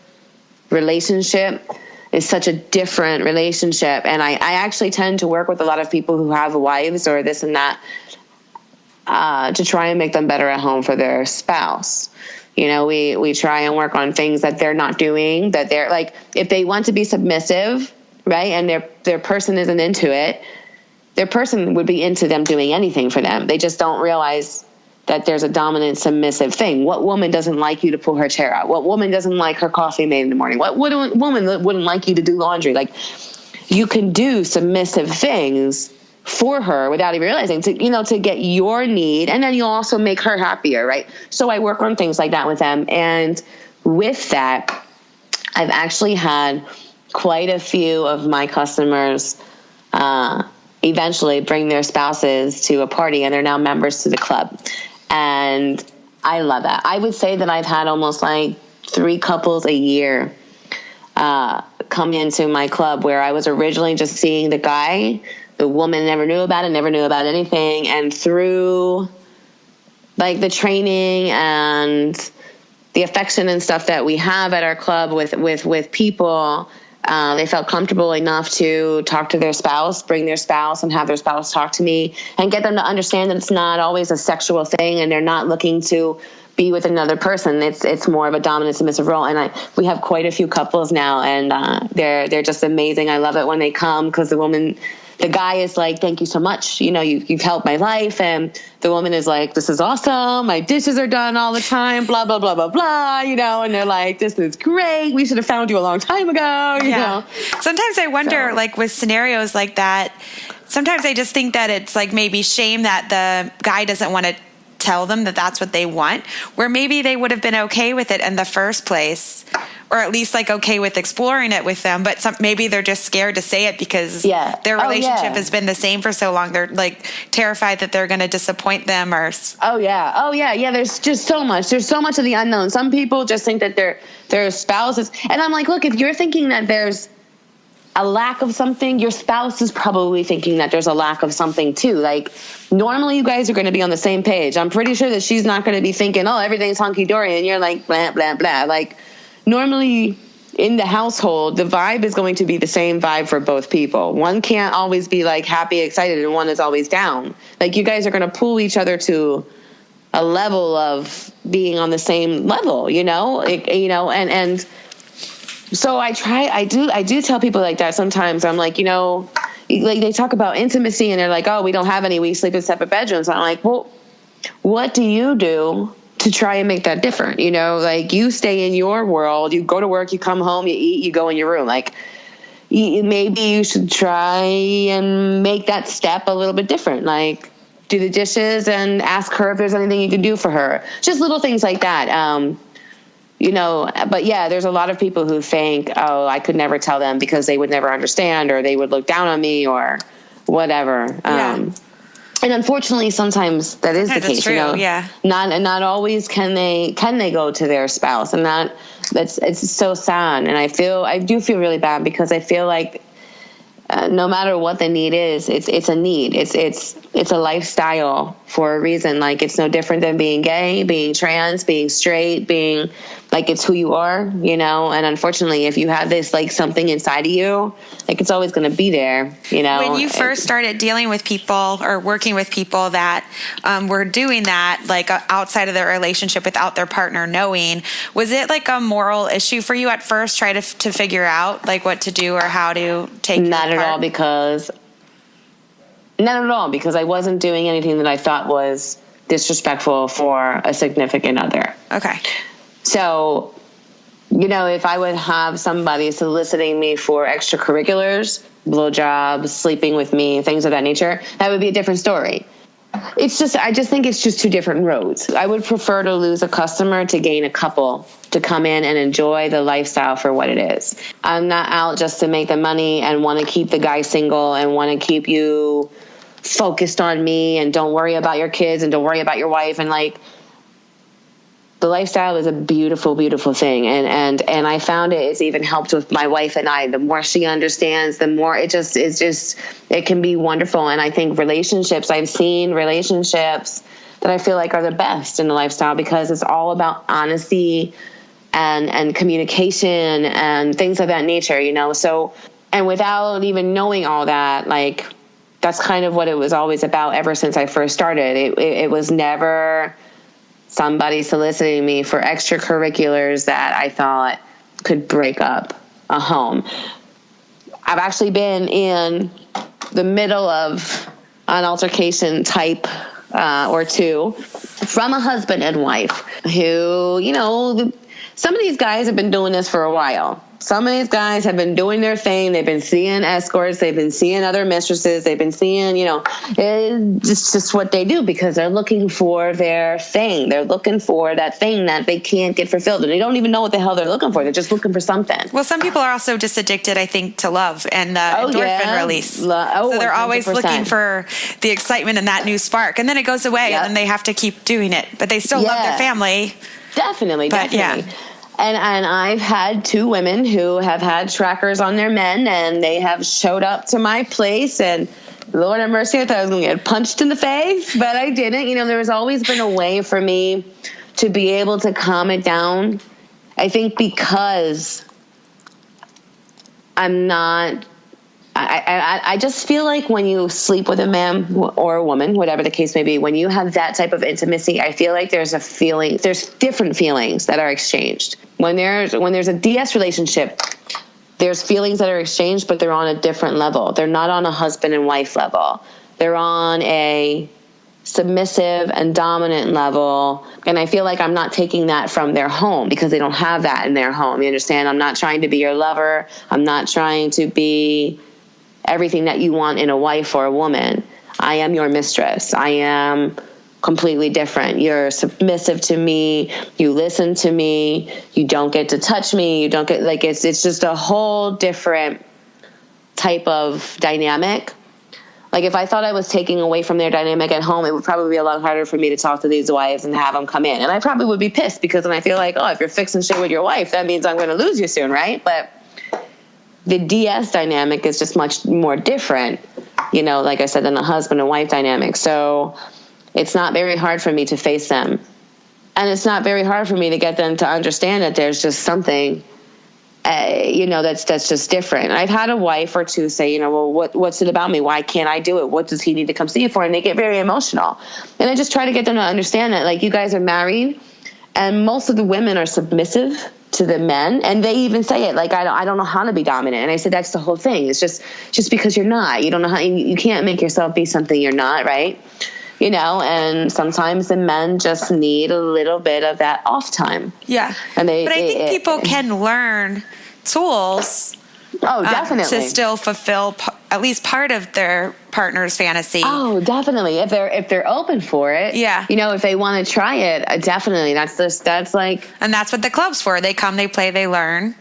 relationship is such a different relationship. And I actually tend to work with a lot of people who have wives or this and that to try and make them better at home for their spouse. We try and work on things that they're not doing, that they're like, if they want to be submissive, right, and their person isn't into it, their person would be into them doing anything for them. They just don't realize that there's a dominant submissive thing. What woman doesn't like you to pull her chair out? What woman doesn't like her coffee made in the morning? What woman wouldn't like you to do laundry? Like you can do submissive things for her without even realizing to get your need. And then you also make her happier. Right. So I work on things like that with them. And with that, I've actually had quite a few of my customers, eventually bring their spouses to a party and they're now members to the club. And I love that. I would say that I've had almost like 3 couples a year, come into my club where I was originally just seeing the guy. The woman never knew about anything. And through like the training and the affection and stuff that we have at our club with people, they felt comfortable enough to talk to their spouse, bring their spouse and have their spouse talk to me and get them to understand that it's not always a sexual thing and they're not looking to be with another person. It's more of a dominant submissive role. And we have quite a few couples now and they're just amazing. I love it when they come because the guy is like, thank you so much. You've helped my life. And the woman is like, this is awesome. My dishes are done all the time, blah, blah, blah, blah, blah, and they're like, this is great. We should have found you a long time ago, you know? Sometimes I wonder, like with scenarios like that, sometimes I just think that it's like maybe shame that the guy doesn't want to tell them that that's what they want, where maybe they would have been okay with it in the first place, or at least like okay with exploring it with them, but maybe they're just scared to say it because their relationship has been the same for so long. They're like terrified that they're going to disappoint them or. Yeah. There's just so much. There's so much of the unknown. Some people just think that their spouses, and I'm like, look, if you're thinking that there's a lack of something, your spouse is probably thinking that there's a lack of something too. Like normally you guys are going to be on the same page. I'm pretty sure that she's not going to be thinking, oh, everything's hunky-dory, and you're like, blah, blah, blah. Like, normally in the household, the vibe is going to be the same vibe for both people. One can't always be like happy, excited, and one is always down. Like you guys are going to pull each other to a level of being on the same level, and so I do tell people like that sometimes. I'm like, like they talk about intimacy and they're like, oh, we don't have any, we sleep in separate bedrooms. I'm like, well, what do you do to try and make that different? Like you stay in your world, you go to work, you come home, you eat, you go in your room. Like maybe you should try and make that step a little bit different. Like do the dishes and ask her if there's anything you can do for her. Just little things like that. But yeah, there's a lot of people who think, oh, I could never tell them because they would never understand, or they would look down on me or whatever. And unfortunately, sometimes that is the case. True, Not always can they go to their spouse, and it's so sad. And I do feel really bad because I feel like no matter what the need is, it's a need. It's a lifestyle for a reason. Like it's no different than being gay, being trans, being straight, being like it's who you are, and unfortunately if you have this like something inside of you, like it's always going to be there, When you first started dealing with people or working with people that were doing that, like outside of their relationship without their partner knowing, was it like a moral issue for you at first, try to figure out like what to do or how to take Not at all, because I wasn't doing anything that I thought was disrespectful for a significant other. Okay. So, if I would have somebody soliciting me for extracurriculars, blowjobs, sleeping with me, things of that nature, that would be a different story. I just think it's just two different roads. I would prefer to lose a customer to gain a couple to come in and enjoy the lifestyle for what it is. I'm not out just to make the money and want to keep the guy single and want to keep you focused on me and don't worry about your kids and don't worry about your wife. And like, the lifestyle is a beautiful, beautiful thing. And I found it's even helped with my wife and I. The more she understands, the more it can be wonderful. And I think I've seen relationships that I feel like are the best in the lifestyle because it's all about honesty and communication and things of that nature, So, and without even knowing all that, like, that's kind of what it was always about ever since I first started. It was never somebody soliciting me for extracurriculars that I thought could break up a home. I've actually been in the middle of an altercation type or two from a husband and wife who, some of these guys have been doing this for a while. Some of these guys have been doing their thing. They've been seeing escorts. They've been seeing other mistresses. They've been seeing, it's just what they do because they're looking for their thing. They're looking for that thing that they can't get fulfilled. And they don't even know what the hell they're looking for. They're just looking for something. Well, some people are also just addicted, I think, to love and the endorphin release. So they're 100%. Always looking for the excitement and that new spark. And then it goes away and then they have to keep doing it. But they still love their family. Definitely. Yeah. And I've had two women who have had trackers on their men, and they have showed up to my place, and Lord have mercy, I thought I was going to get punched in the face, but I didn't. There's always been a way for me to be able to calm it down. I think because I'm not... I just feel like when you sleep with a man or a woman, whatever the case may be, when you have that type of intimacy, I feel like there's different feelings that are exchanged. When there's a DS relationship, there's feelings that are exchanged, but they're on a different level. They're not on a husband and wife level. They're on a submissive and dominant level. And I feel like I'm not taking that from their home because they don't have that in their home. You understand? I'm not trying to be your lover. I'm not trying to be everything that you want in a wife or a woman. I am your mistress. I am completely different. You're submissive to me. You listen to me. You don't get to touch me. You don't get, like, it's just a whole different type of dynamic. Like, if I thought I was taking away from their dynamic at home, it would probably be a lot harder for me to talk to these wives and have them come in. And I probably would be pissed, because then I feel like, oh, if you're fixing shit with your wife, that means I'm going to lose you soon, right? But the DS dynamic is just much more different, you know, like I said, than the husband and wife dynamic. So it's not very hard for me to face them. And it's not very hard for me to get them to understand that there's just something, you know, that's just different. I've had a wife or two say, you know, well, what's it about me? Why can't I do it? What does he need to come see you for? And they get very emotional. And I just try to get them to understand that, like, you guys are married, and most of the women are submissive to the men, and they even say it, like, I don't know how to be dominant. And I said, that's the whole thing. It's just because you're not. You don't know how. You can't make yourself be something you're not, right? You know, and sometimes the men just need a little bit of that off time. Yeah. And but I think people can learn tools. Oh, definitely. To still fulfill at least part of their partner's fantasy. Oh, definitely. If they're open for it. Yeah. You know, if they want to try it, definitely. That's like. And that's what the club's for. They come, they play, they learn.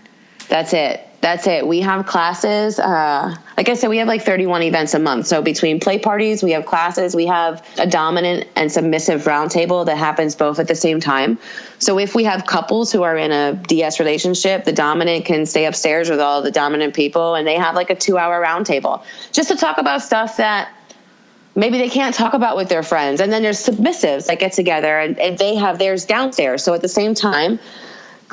That's it. We have classes. Like I said, we have like 31 events a month. So between play parties, we have classes. We have a dominant and submissive roundtable that happens both at the same time. So if we have couples who are in a DS relationship, the dominant can stay upstairs with all the dominant people, and they have like a 2-hour roundtable just to talk about stuff that maybe they can't talk about with their friends. And then there's submissives that get together, and they have theirs downstairs. So at the same time,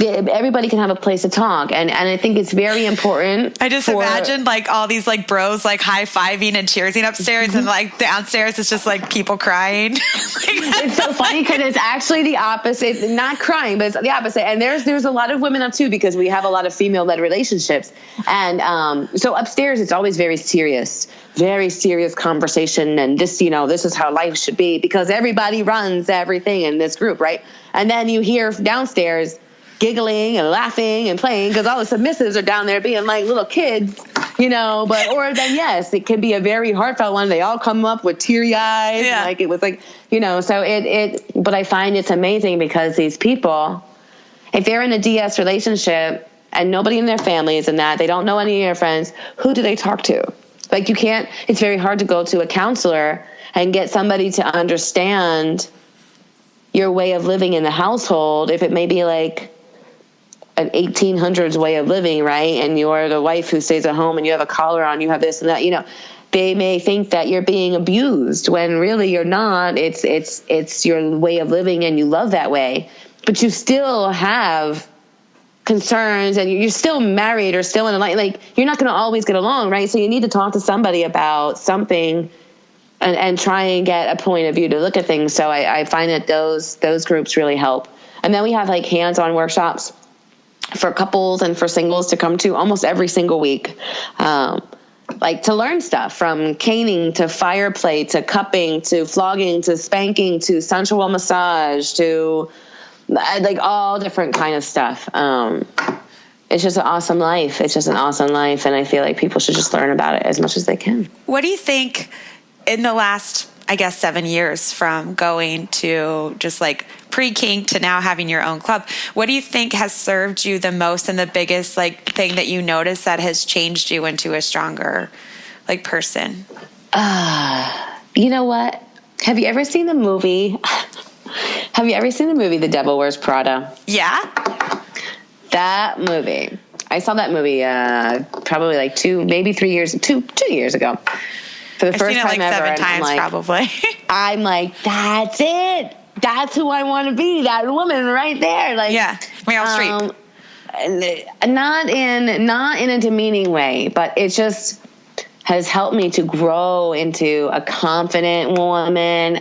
everybody can have a place to talk, and I think it's very important. I just imagined like all these like bros like high-fiving and cheersing upstairs, and like downstairs it's just like people crying. It's so funny because it's actually the opposite. Not crying, but it's the opposite. And there's a lot of women up too, because we have a lot of female-led relationships, and so upstairs it's always very serious conversation, and this is how life should be, because everybody runs everything in this group, right? And then you hear downstairs giggling and laughing and playing, because all the submissives are down there being like little kids, or then yes, it can be a very heartfelt one. They all come up with teary eyes. Yeah. Like it was like, so but I find it's amazing, because these people, if they're in a DS relationship and nobody in their family is in that, they don't know any of their friends, who do they talk to? Like it's very hard to go to a counselor and get somebody to understand your way of living in the household, if it may be like an 1800s way of living, right? And you're the wife who stays at home and you have a collar on, you have this and that, they may think that you're being abused when really you're not. It's your way of living, and you love that way, but you still have concerns, and you're still married or still in a life, like you're not going to always get along, right? So you need to talk to somebody about something and try and get a point of view to look at things. So I find that those groups really help. And then we have like hands-on workshops for couples and for singles to come to almost every single week. Like to learn stuff from caning to fire play to cupping to flogging to spanking to sensual massage to like all different kind of stuff. It's just an awesome life. And I feel like people should just learn about it as much as they can. What do you think in the last, I guess, 7 years from going to just like pre-kink to now having your own club, what do you think has served you the most, and the biggest like thing that you notice that has changed you into a stronger like person? You know what? Have you ever seen the movie? The Devil Wears Prada? Yeah. That movie. I saw that movie probably like 2 years ago. For the first time ever. I've seen it like 7 times probably. I'm like, that's it. That's who I want to be. That woman right there. Like, yeah, Meryl Streep. Not in a demeaning way, but it just has helped me to grow into a confident woman.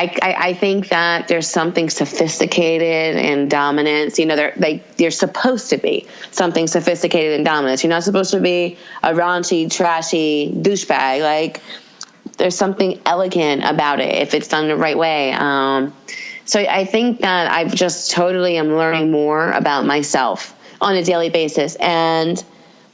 I think that there's something sophisticated in dominance. You're supposed to be something sophisticated in dominance. You're not supposed to be a raunchy, trashy douchebag. Like, there's something elegant about it if it's done the right way. So I think that I've just totally am learning more about myself on a daily basis. And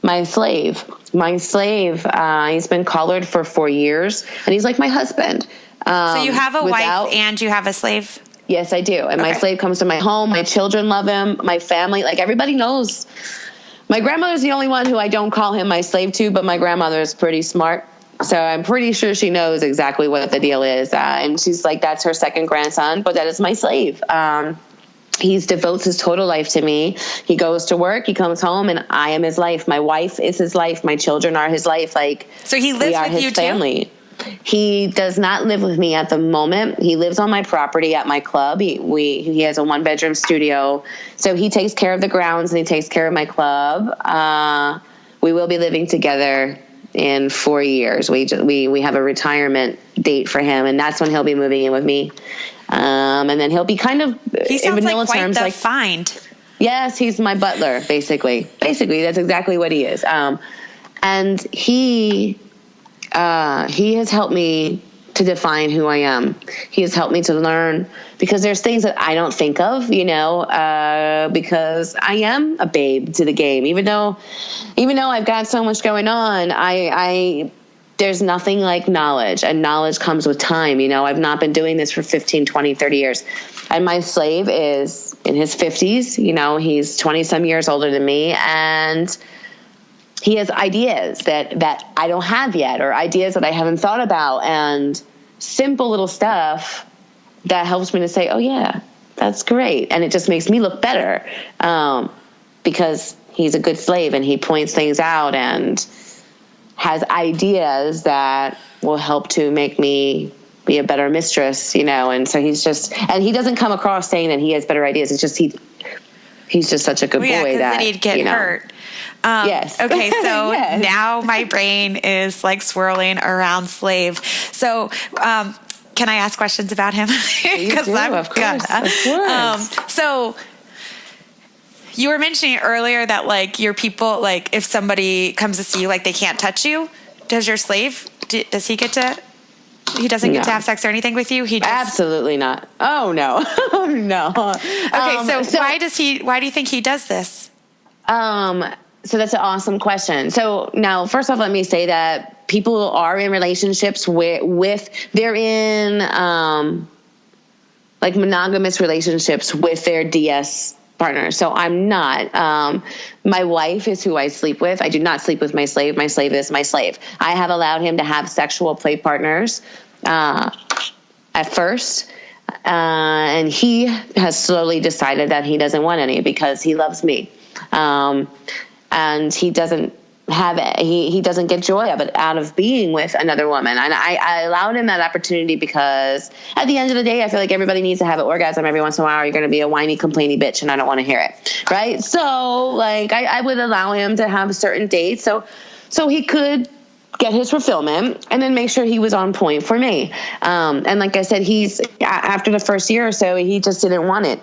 my slave, he's been collared for 4 years, and he's like my husband. So you have a wife and you have a slave? Yes, I do. And my slave comes to my home. My children love him. My family, like everybody knows. My grandmother's the only one who I don't call him my slave to, but my grandmother is pretty smart. So I'm pretty sure she knows exactly what the deal is. And she's like, that's her second grandson, but that is my slave. He devotes his total life to me. He goes to work, he comes home, and I am his life. My wife is his life. My children are his life. Like, so he lives with you family. Too? He does not live with me at the moment. He lives on my property at my club. He has a 1-bedroom studio. So he takes care of the grounds and he takes care of my club. We will be living together in 4 years. We have a retirement date for him, and that's when he'll be moving in with me. And then he'll be kind of, he sounds like quite the find. Yes, he's my butler, basically. Basically, that's exactly what he is. And he has helped me to define who I am. He has helped me to learn, because there's things that I don't think of, because I am a babe to the game. Even though I've got so much going on, there's nothing like knowledge, and knowledge comes with time. I've not been doing this for 15, 20, 30 years. And my slave is in his 50s. He's 20 some years older than me, and he has ideas that I don't have yet, or ideas that I haven't thought about, and simple little stuff that helps me to say, oh yeah, that's great. And it just makes me look better, because he's a good slave and he points things out and has ideas that will help to make me be a better mistress, and so and he doesn't come across saying that he has better ideas. It's just, he's just such a good boy that then he'd get hurt. Yes. Okay. So yes. Now my brain is like swirling around slave. So, can I ask questions about him? Because of course. So you were mentioning earlier that like your people, like if somebody comes to see you, like they can't touch you. Does your slave, does he get to, he doesn't get to have sex or anything with you? He just... Absolutely not. Oh no. No. Okay. So why do you think he does this? So that's an awesome question. So now, first off, let me say that people are in relationships they're in, like monogamous relationships with their DS partner. So I'm not. My wife is who I sleep with. I do not sleep with my slave. My slave is my slave. I have allowed him to have sexual play partners at first, and he has slowly decided that he doesn't want any because he loves me, and he doesn't have it. He doesn't get joy of it out of being with another woman. And I allowed him that opportunity because at the end of the day, I feel like everybody needs to have an orgasm every once in a while. You're going to be a whiny, complainy bitch, and I don't want to hear it. Right. So like I would allow him to have certain dates. So he could get his fulfillment and then make sure he was on point for me. And like I said, after the first year or so, he just didn't want it.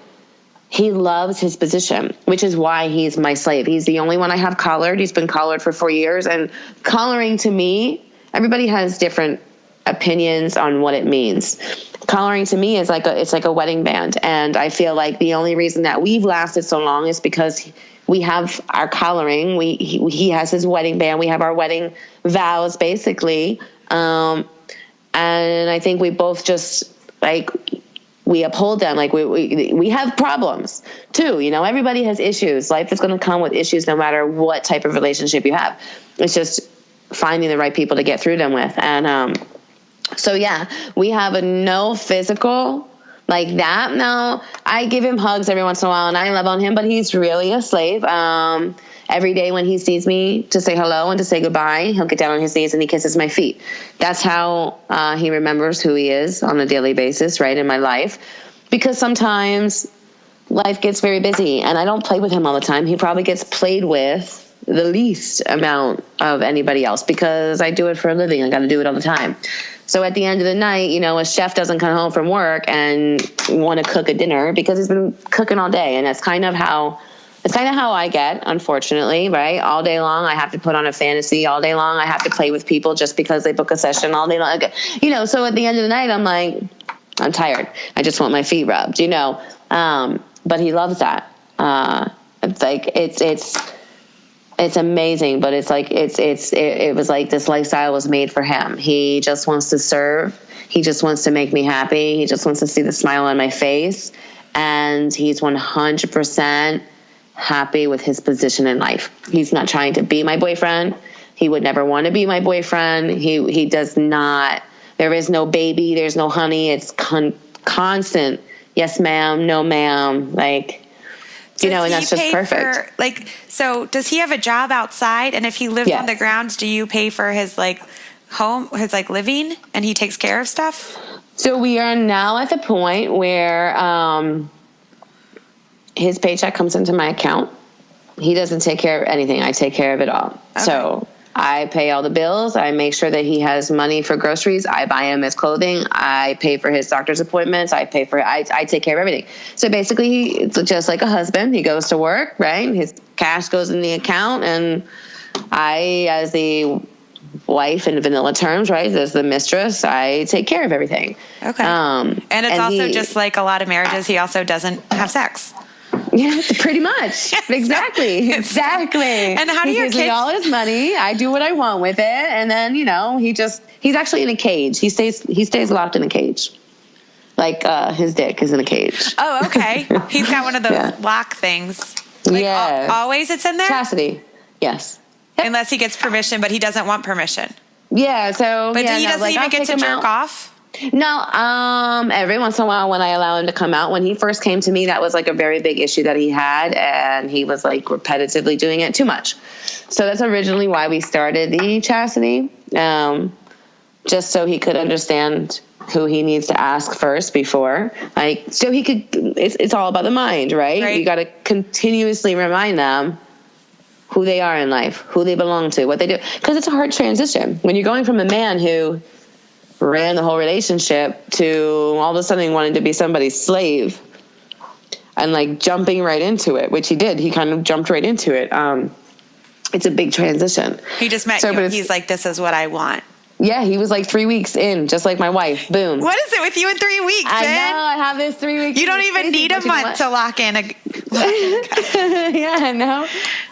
He loves his position, which is why he's my slave. He's the only one I have collared. He's been collared for 4 years. And collaring to me, everybody has different opinions on what it means. Collaring to me is it's like a wedding band. And I feel like the only reason that we've lasted so long is because we have our collaring. He has his wedding band. We have our wedding vows, basically. And I think we both just we uphold them. Like we have problems too. Everybody has issues. Life is going to come with issues no matter what type of relationship you have. It's just finding the right people to get through them with. And, so yeah, we have a no physical like that. No, I give him hugs every once in a while and I love on him, but he's really a slave. Every day when he sees me to say hello and to say goodbye, he'll get down on his knees and he kisses my feet. That's how he remembers who he is on a daily basis, right, in my life. Because sometimes life gets very busy and I don't play with him all the time. He probably gets played with the least amount of anybody else because I do it for a living. I got to do it all the time. So at the end of the night, a chef doesn't come home from work and want to cook a dinner because he's been cooking all day. And that's kind of how I get, unfortunately, right? All day long, I have to put on a fantasy. All day long, I have to play with people just because they book a session all day long. So at the end of the night, I'm like, I'm tired. I just want my feet rubbed, But he loves that. It's It's amazing, but it's like it was like this lifestyle was made for him. He just wants to serve. He just wants to make me happy. He just wants to see the smile on my face, and he's 100% happy with his position in life. He's not trying to be my boyfriend. He would never want to be my boyfriend. He does not. There is no baby. There's no honey. It's constant. Yes, ma'am. No, ma'am. Like. You know, and that's just perfect. So does he have a job outside? And if he lives on the grounds, do you pay for his home, his living, and he takes care of stuff? So we are now at the point where his paycheck comes into my account. He doesn't take care of anything. I take care of it all. Okay. So I pay all the bills. I make sure that he has money for groceries. I buy him his clothing. I pay for his doctor's appointments. I take care of everything. So basically, it's just like a husband. He goes to work, right? His cash goes in the account, and I, as the wife in vanilla terms, right, as the mistress, I take care of everything. Okay. And it's also just like a lot of marriages, he also doesn't have sex. Yeah, pretty much. Exactly. And how do your kids? He gives me all his money. I do what I want with it, and then he's actually in a cage. He stays locked in a cage, like his dick is in a cage. Oh, okay. He's got one of those lock things. Always it's in there. Chastity. Yes. Yep. Unless he gets permission, but he doesn't want permission. Yeah. So, but he doesn't even get to jerk off. No, every once in a while when I allow him to come out. When he first came to me, that was a very big issue that he had, and he was repetitively doing it too much. So that's originally why we started the chastity, just so he could understand who he needs to ask first before, so he could. It's all about the mind, right? You got to continuously remind them who they are in life, who they belong to, what they do, because it's a hard transition when you're going from a man who ran the whole relationship to all of a sudden wanting to be somebody's slave and jumping right into it, which he did. He kind of jumped right into it. It's a big transition. He just met you. He's like, this is what I want. Yeah, he was 3 weeks in, just like my wife. Boom. What is it with you in 3 weeks, I know. I have this 3 weeks. You don't even need a month to lock in. Yeah, I know.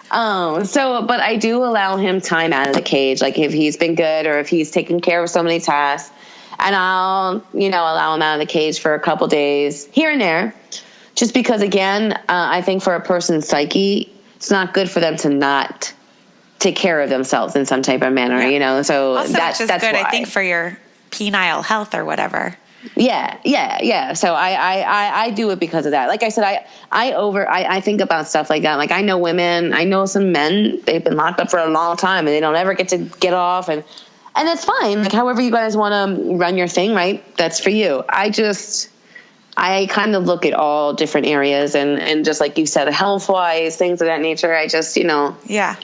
But I do allow him time out of the cage. If he's been good or if he's taken care of so many tasks, and I'll, allow him out of the cage for a couple days here and there, just because, again, I think for a person's psyche, it's not good for them to not take care of themselves in some type of manner, So also, that's good, why. I think, for your penile health or whatever. Yeah. So I do it because of that. Like I said, I think about stuff like that. I know women, I know some men, they've been locked up for a long time and they don't ever get to get off, and that's fine. However you guys want to run your thing, right? That's for you. I kind of look at all different areas and just like you said, health-wise, things of that nature. I just, Yeah.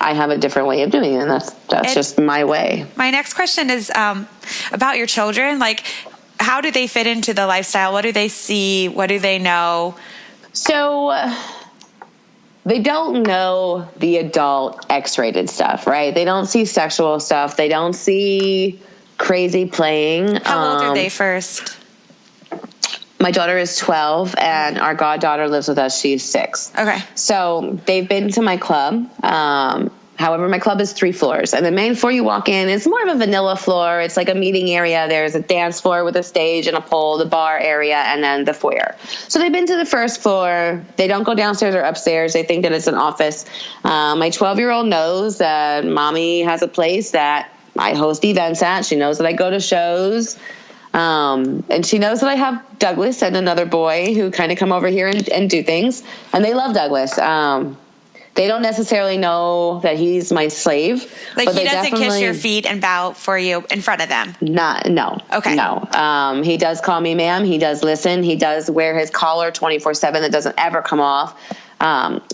I have a different way of doing it, and that's just my way. My next question is about your children. How do they fit into the lifestyle? What do they see? What do they know? So they don't know the adult X-rated stuff, right? They don't see sexual stuff. They don't see crazy playing. How old are they first? My daughter is 12, and our goddaughter lives with us. She's 6. Okay. So they've been to my club. However, my club is 3 floors, and the main floor you walk in is more of a vanilla floor. It's like a meeting area. There's a dance floor with a stage and a pole, the bar area, and then the foyer. So they've been to the first floor. They don't go downstairs or upstairs. They think that it's an office. My 12-year-old knows that mommy has a place that I host events at. She knows that I go to shows. And she knows that I have Douglas and another boy who kind of come over here and do things, and they love Douglas. They don't necessarily know that he's my slave. But he doesn't kiss your feet and bow for you in front of them? No. Okay. No. He does call me ma'am. He does listen. He does wear his collar 24/7 that doesn't ever come off.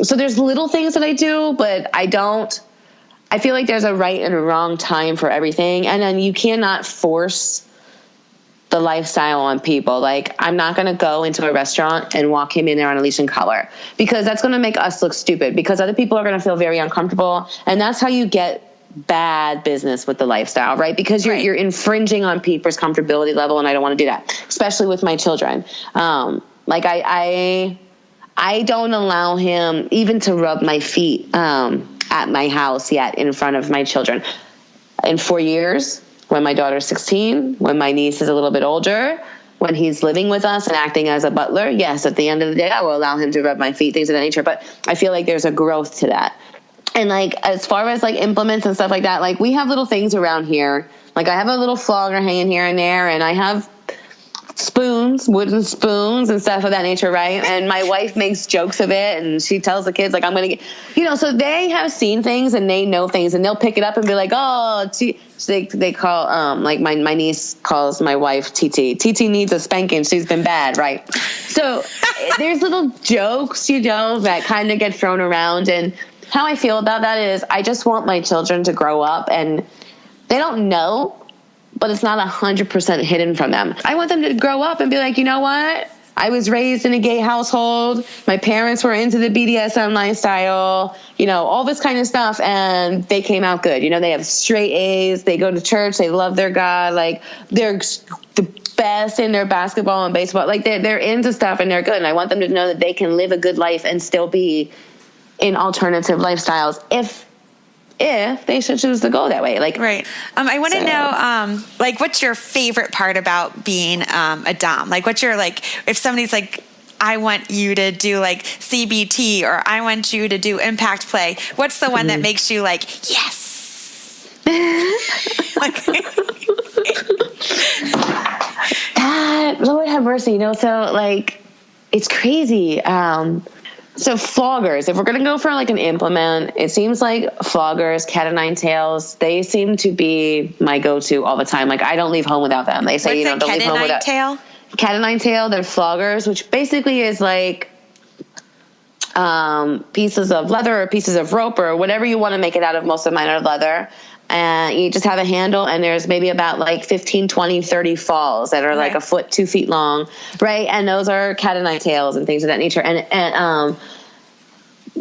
So there's little things that I do, but I feel like there's a right and a wrong time for everything. And then you cannot force the lifestyle on people. I'm not going to go into a restaurant and walk him in there on a leash and collar, because that's going to make us look stupid, because other people are going to feel very uncomfortable. And that's how you get bad business with the lifestyle, right? Because you're infringing on people's comfortability level. And I don't want to do that, especially with my children. I don't allow him even to rub my feet. at my house yet in front of my children. In 4 years, when my daughter's 16, when my niece is a little bit older, when he's living with us and acting as a butler, yes, at the end of the day, I will allow him to rub my feet, things of that nature. But I feel like there's a growth to that. And like, as far as like implements and stuff like that, like we have little things around here. Like I have a little flogger hanging here and there, and I have spoons, wooden spoons and stuff of that nature, right? And my wife makes jokes of it, and she tells the kids, like, I'm going to get, so they have seen things and they know things, and they'll pick it up and be like, oh, they call, like my niece calls my wife TT. TT needs a spanking. She's been bad, right? So there's little jokes, that kind of get thrown around. And how I feel about that is I just want my children to grow up, and they don't know, but it's not 100% hidden from them. I want them to grow up and be like, you know what? I was raised in a gay household. My parents were into the BDSM lifestyle, all this kind of stuff. And they came out good. They have straight A's. They go to church. They love their God. Like they're the best in their basketball and baseball. Like they're into stuff and they're good. And I want them to know that they can live a good life and still be in alternative lifestyles if they should choose to go that way. Like, right. I want to know, what's your favorite part about being a dom? Like, what's your, if somebody's like, I want you to do like CBT, or I want you to do impact play, what's the one that makes you like, yes? Lord have mercy. So like, it's crazy. So floggers, if we're going to go for like an implement, it seems like floggers, cat o' nine tails, they seem to be my go-to all the time. Like I don't leave home without them. They say, don't leave home without cat o' nine tail. They're floggers, which basically is like pieces of leather or pieces of rope or whatever you want to make it out of. Most of mine are leather. And you just have a handle, and there's maybe about like 15, 20, 30 falls that are like a foot, 2 feet long, right? And those are cat o' nine tails and things of that nature. And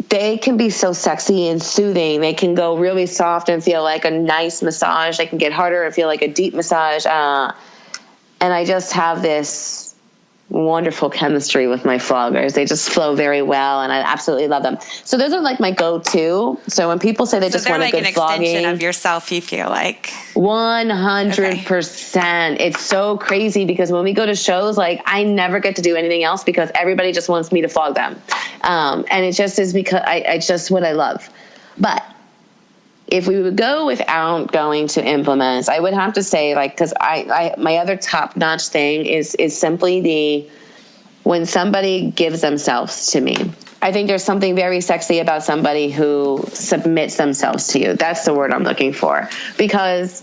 they can be so sexy and soothing. They can go really soft and feel like a nice massage. They can get harder and feel like a deep massage. And I just have this wonderful chemistry with my floggers. They just flow very well, and I absolutely love them. So those are like my go-to. So when people say they just want a good flogging, they're like an extension of yourself, you feel like 100%. Okay. It's so crazy because when we go to shows, like I never get to do anything else because everybody just wants me to flog them, and it just is because I just what I love. But if we would go without going to implements, I would have to say, because my other top-notch thing is simply when somebody gives themselves to me. I think there's something very sexy about somebody who submits themselves to you. That's the word I'm looking for. Because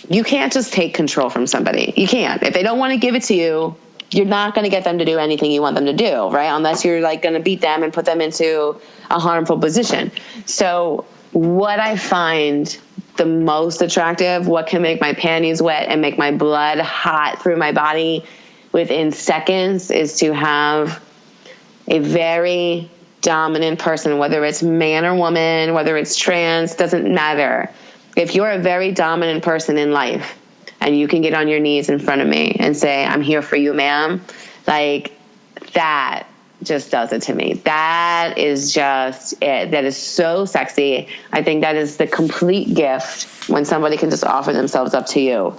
you can't just take control from somebody. You can't. If they don't want to give it to you, you're not going to get them to do anything you want them to do, right? Unless you're like going to beat them and put them into a harmful position. So what I find the most attractive, what can make my panties wet and make my blood hot through my body within seconds, is to have a very dominant person, whether it's man or woman, whether it's trans, doesn't matter. If you're a very dominant person in life and you can get on your knees in front of me and say, I'm here for you, ma'am, like that just does it to me. That is just it. That is so sexy. I think that is the complete gift when somebody can just offer themselves up to you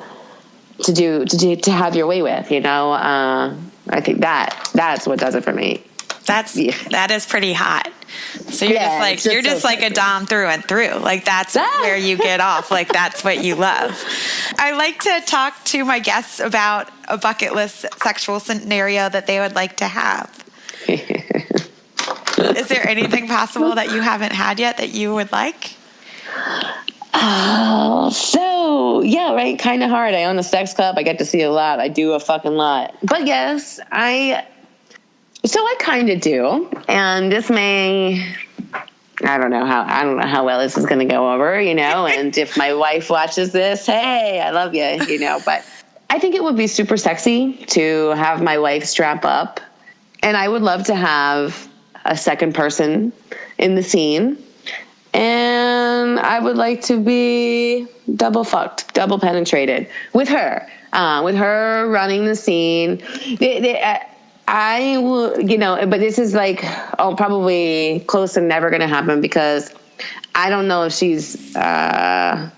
to have your way with, I think that's what does it for me. That is pretty hot. So you're just like a dom through and through. Like that's where you get off. Like that's what you love. I like to talk to my guests about a bucket list sexual scenario that they would like to have. Is there anything possible that you haven't had yet that you would like? So yeah, right. Kind of hard. I own a sex club. I get to see a lot. I do a fucking lot. But yes, I kind of do. And this I don't know how well this is going to go over, and if my wife watches this, hey, I love you, but I think it would be super sexy to have my wife strap up. And I would love to have a second person in the scene. And I would like to be double fucked, double penetrated with her running the scene. I will, but this is like, probably close to never going to happen because I don't know if she's not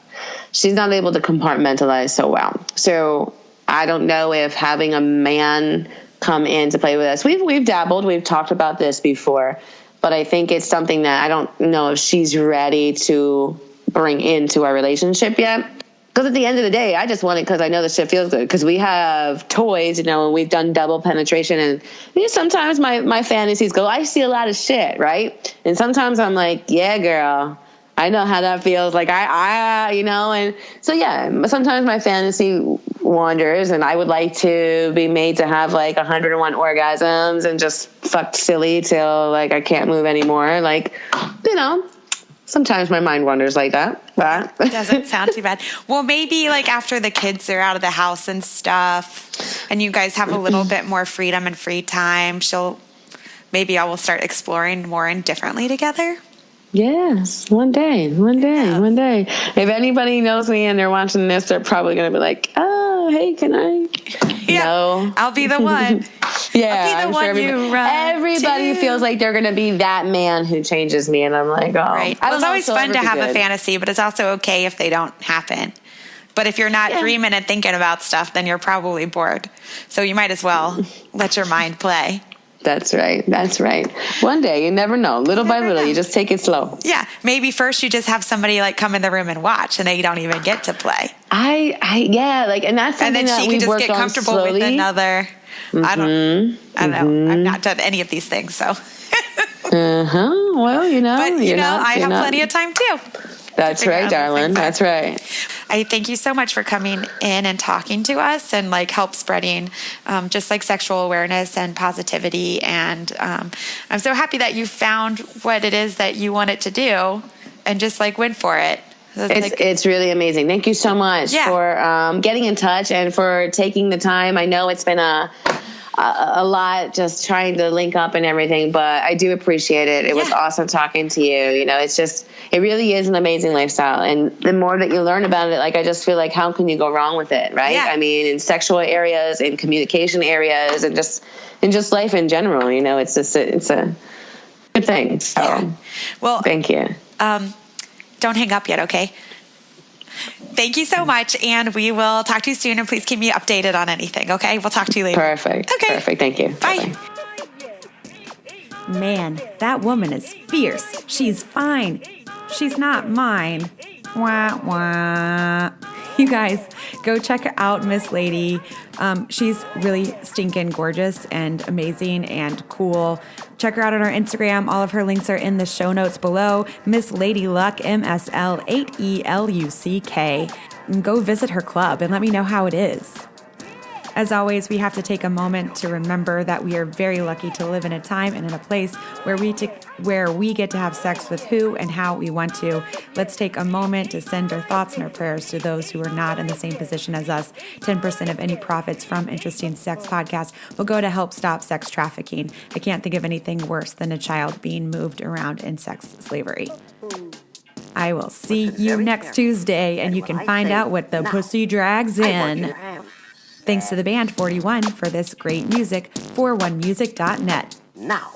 able to compartmentalize so well. So I don't know if having a man come in to play with us, we've dabbled, we've talked about this before, but I think it's something that I don't know if she's ready to bring into our relationship yet. Because at the end of the day, I just want it because I know the shit feels good. Because we have toys, and we've done double penetration. And sometimes my fantasies go, I see a lot of shit, right? And sometimes I'm like, yeah, girl, I know how that feels. Like, and so, yeah, sometimes my fantasy wanders. And I would like to be made to have, like, 101 orgasms and just fucked silly till, like, I can't move anymore. Like, sometimes my mind wanders like that. But doesn't sound too bad. Well, maybe like after the kids are out of the house and stuff, and you guys have a little bit more freedom and free time, maybe I will start exploring more and differently together. Yes, one day. If anybody knows me and they're watching this, they're probably going to be like, oh, hey, can I? Yeah, No. I'll be the one. Yeah, I'm sure everybody feels like they're going to be that man who changes me. And I'm like, oh. Right. Well, it's always fun to have a fantasy, but it's also okay if they don't happen. But if you're not dreaming and thinking about stuff, then you're probably bored. So you might as well let your mind play. That's right. One day, you never know. Little by little, you just take it slow. Yeah. Maybe first you just have somebody like come in the room and watch, and they don't even get to play. And that's something and then she can just get comfortable with another. Mm-hmm. I don't know. I've not done any of these things, so. Well, But I have plenty of time too. That's right, darling. That's right. I thank you so much for coming in and talking to us and like help spreading just like sexual awareness and positivity. And I'm so happy that you found what it is that you wanted to do and just like went for it. It's really amazing. Thank you so much for getting in touch and for taking the time. I know it's been a lot just trying to link up and everything, but I do appreciate it. It was awesome talking to you. It really is an amazing lifestyle. And the more that you learn about it, like, I just feel like, how can you go wrong with it? Right. Yeah. I mean, in sexual areas, in communication areas, and just life in general, it's a good thing. So, well, thank you. Don't hang up yet. Okay. Thank you so much, and we will talk to you soon, and please keep me updated on anything, okay? We'll talk to you later. Perfect. Okay. Perfect. Thank you. Bye. Man, that woman is fierce. She's fine. She's not mine. Wah, wah. You guys, go check out Miss Lady. She's really stinking gorgeous and amazing and cool. Check her out on our Instagram. All of her links are in the show notes below. Miss Lady Luck, MSL8ELUCK. And go visit her club and let me know how it is. As always, we have to take a moment to remember that we are very lucky to live in a time and in a place where we get to have sex with who and how we want to. Let's take a moment to send our thoughts and our prayers to those who are not in the same position as us. 10% of any profits from Interesting Sex Podcast will go to help stop sex trafficking. I can't think of anything worse than a child being moved around in sex slavery. I will see you next Tuesday, and you can find out what the pussy drags in. Thanks to the band 41 for this great music, 41music.net. Now